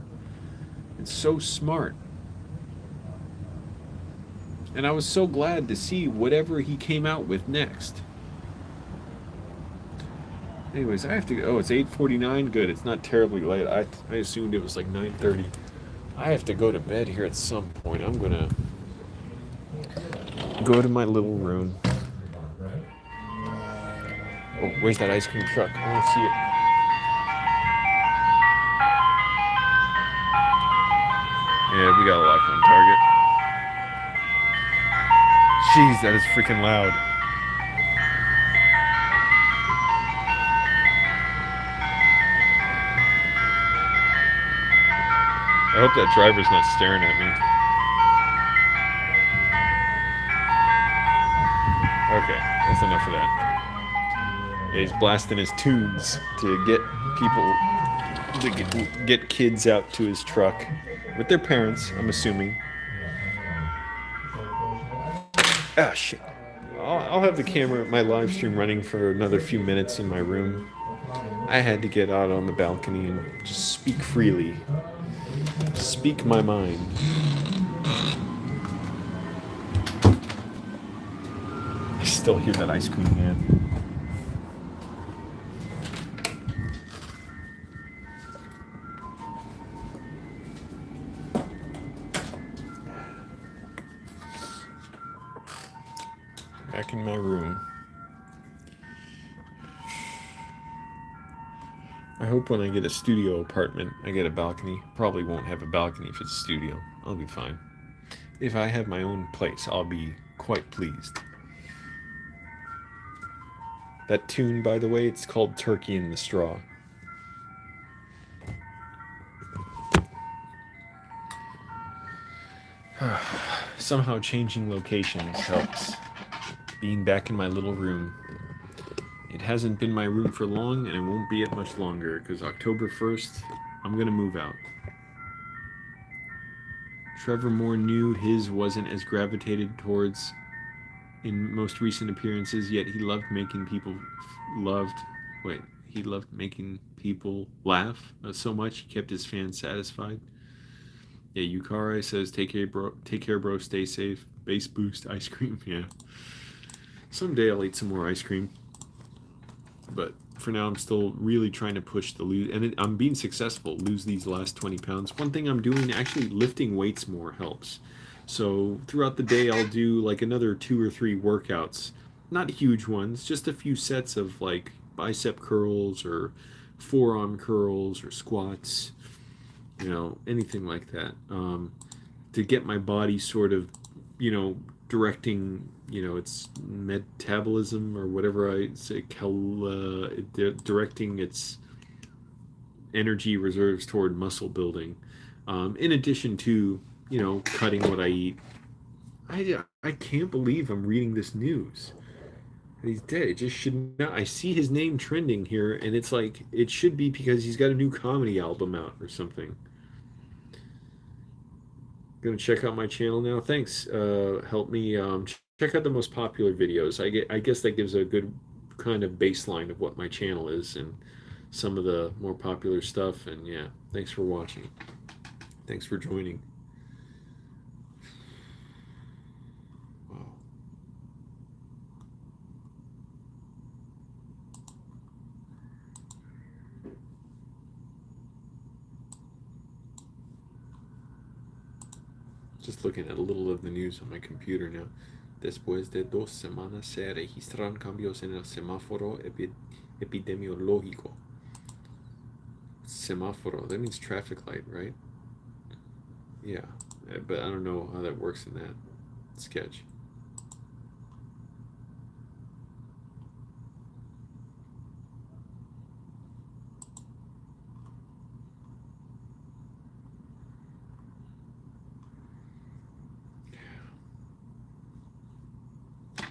Speaker 1: and so smart. And I was so glad to see whatever he came out with next. Anyways, I have to go. Oh, it's 8:49. Good. It's not terribly late. I assumed it was like 9:30. I have to go to bed here at some point. I'm going to go to my little room. Oh, where's that ice cream truck? I want to see it. Yeah, we got a lock on target. Jeez, that is freaking loud. I hope that driver's not staring at me. Okay, that's enough of that. Yeah, he's blasting his tunes to get people, to get kids out to his truck with their parents, I'm assuming. Ah, shit. I'll have the camera, my live stream running for another few minutes in my room. I had to get out on the balcony and just speak freely. Speak my mind. I still hear that ice cream man. Back in my room. I hope when I get a studio apartment, I get a balcony. Probably won't have a balcony if it's a studio. I'll be fine. If I have my own place, I'll be quite pleased. That tune, by the way, it's called Turkey in the Straw. Somehow changing locations helps. Being back in my little room. It hasn't been my room for long, and it won't be it much longer, because October 1st, I'm going to move out. Trevor Moore knew his wasn't as gravitated towards in most recent appearances, yet he loved making people loved. Wait, he loved making people laugh so much he kept his fans satisfied. Yeah, Yukare says, take care, bro, stay safe. Base boost ice cream, yeah. Someday I'll eat some more ice cream. But for now, I'm still really trying to push the lose, and I'm being successful. Lose these last 20 pounds. One thing I'm doing, actually, lifting weights more helps. So throughout the day, I'll do like another 2 or 3 workouts, not huge ones, just a few sets of like bicep curls or forearm curls or squats, anything like that, to get my body sort of, directing, its metabolism or whatever I say, directing its energy reserves toward muscle building. In addition to, cutting what I eat. I can't believe I'm reading this news. He's dead. It just should not. I see his name trending here, and it's like it should be because he's got a new comedy album out or something. Gonna check out my channel now. Thanks. Help me check out the most popular videos. I guess that gives a good kind of baseline of what my channel is and some of the more popular stuff. And yeah, thanks for watching. Thanks for joining. Wow. Just looking at a little of the news on my computer now. Después de 2 semanas se registran cambios en el semáforo epidemiológico. Semáforo, that means traffic light, right? Yeah, but I don't know how that works in that sketch.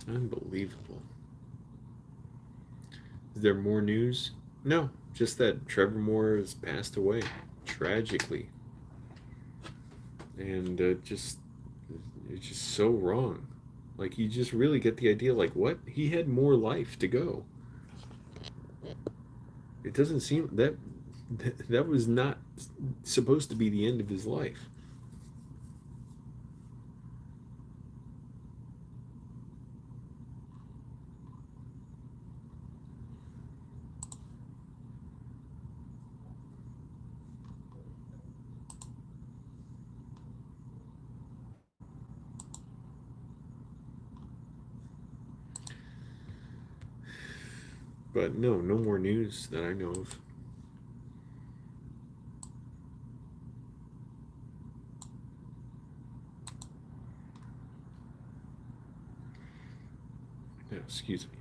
Speaker 1: Unbelievable. Is there more news? No, just that Trevor Moore has passed away tragically, and it's just so wrong. Like you just really get the idea. Like what? He had more life to go. It doesn't seem that was not supposed to be the end of his life. But no, no more news that I know of. Yeah, excuse me.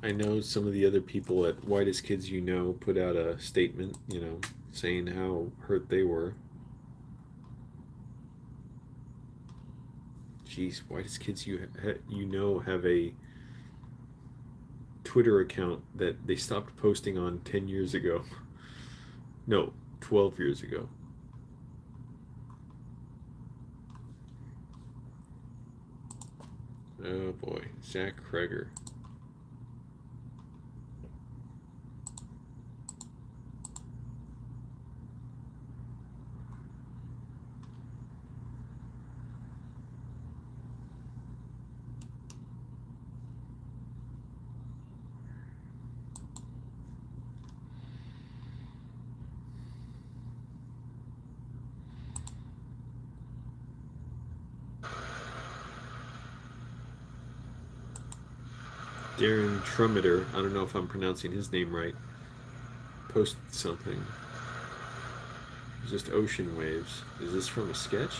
Speaker 1: I know some of the other people at Whitest Kids You Know put out a statement, saying how hurt they were. Jeez, Whitest Kids You Know have a Twitter account that they stopped posting on 10 years ago. No, 12 years ago. Oh boy, Zach Kreger. Darren Trumeter, I don't know if I'm pronouncing his name right, posted something. Just ocean waves. Is this from a sketch?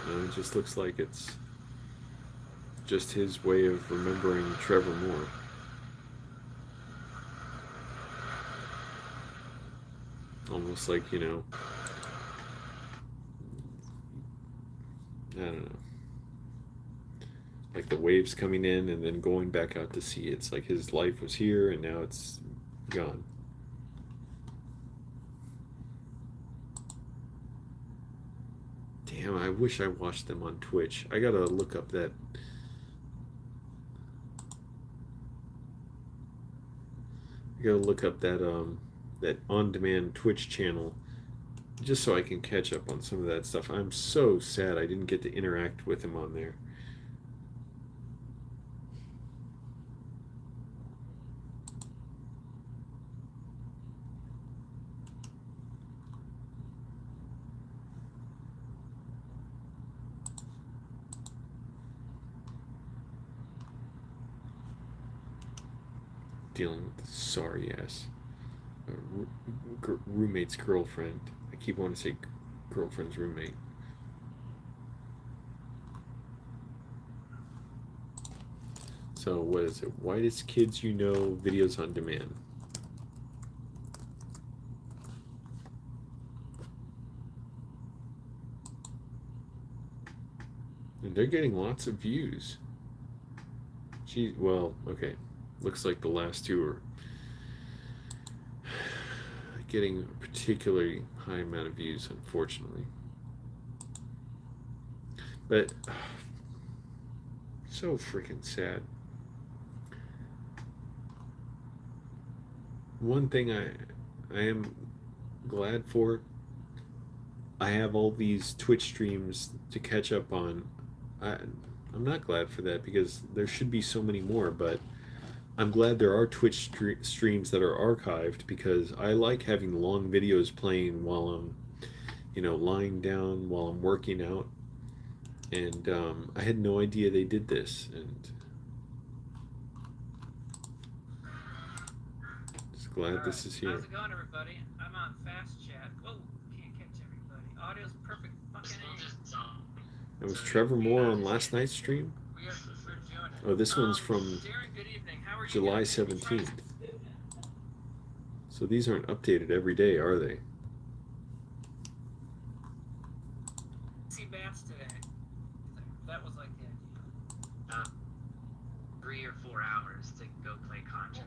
Speaker 1: No, it just looks like it's just his way of remembering Trevor Moore. Almost like, I don't know. Like the waves coming in and then going back out to sea. It's like his life was here and now it's gone. Damn, I wish I watched them on Twitch. I gotta look up that. I gotta look up that on-demand Twitch channel just so I can catch up on some of that stuff. I'm so sad I didn't get to interact with him on there. Dealing with the sorry ass roommate's girlfriend. I keep wanting to say girlfriend's roommate. So what is it? Whitest Kids You Know videos on demand. And they're getting lots of views. Gee, well, okay. Looks like the last two are getting a particularly high amount of views, unfortunately. But so freaking sad. One thing I am glad for, I have all these Twitch streams to catch up on. I'm not glad for that because there should be so many more, but I'm glad there are Twitch streams that are archived because I like having long videos playing while I'm, lying down while I'm working out. And I had no idea they did this, and just glad this is here.
Speaker 2: How's it going, everybody? I'm on fast chat. Oh, can't catch everybody. Audio's perfect. Fucking
Speaker 1: That was Trevor Moore on last night's stream. Oh, this one's from July 17th. So these aren't updated every day, are they?
Speaker 2: See bats today. That was like the idea. 3 or 4 hours to go play Contra.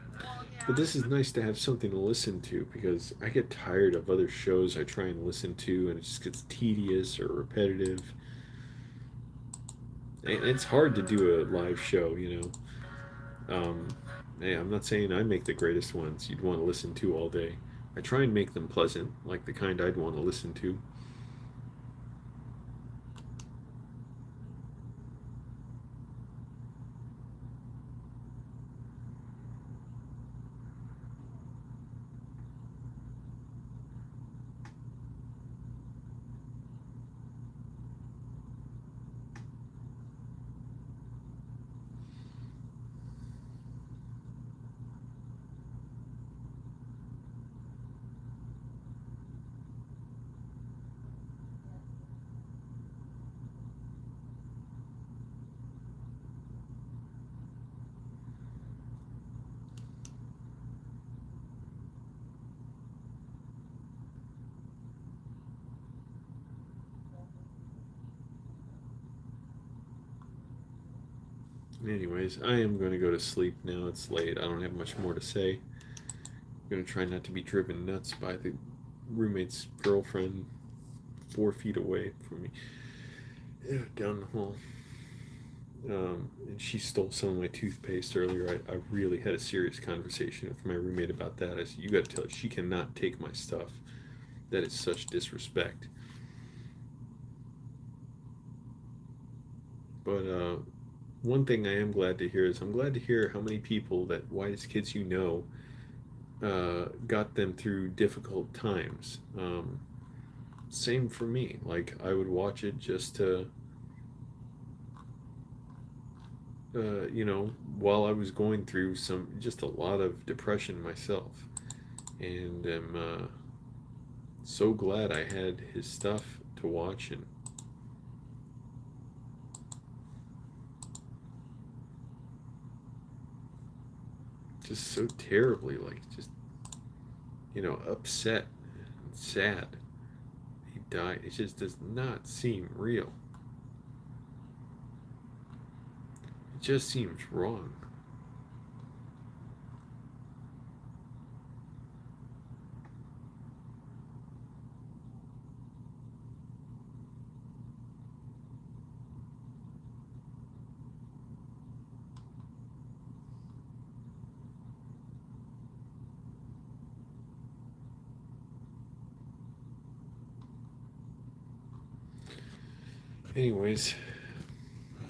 Speaker 1: But this is nice to have something to listen to because I get tired of other shows I try and listen to and it just gets tedious or repetitive. And it's hard to do a live show, Hey, I'm not saying I make the greatest ones you'd want to listen to all day. I try and make them pleasant, like the kind I'd want to listen to. Anyways, I am going to go to sleep now. It's late. I don't have much more to say. I'm going to try not to be driven nuts by the roommate's girlfriend 4 feet away from me, down the hall. And she stole some of my toothpaste earlier. I really had a serious conversation with my roommate about that. I said, "You got to tell her she cannot take my stuff. That is such disrespect." But one thing I am glad to hear is I'm glad to hear how many people that whitest kids got them through difficult times. Same for me. Like I would watch it just to, while I was going through just a lot of depression myself, and am so glad I had his stuff to watch and just so terribly like just upset and sad. He died. It just does not seem real. It just seems wrong. Anyways,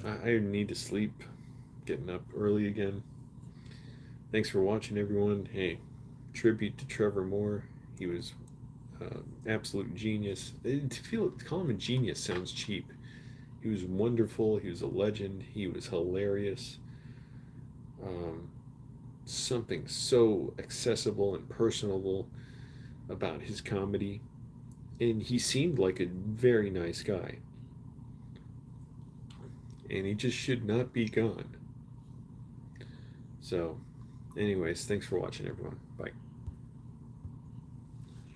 Speaker 1: I need to sleep. Getting up early again. Thanks for watching, everyone. Hey, tribute to Trevor Moore. He was absolute genius. To call him a genius sounds cheap. He was wonderful. He was a legend. He was hilarious. Um, Something so accessible and personable about his comedy, and he seemed like a very nice guy. And he just should not be gone. So, anyways, thanks for watching, everyone. Bye.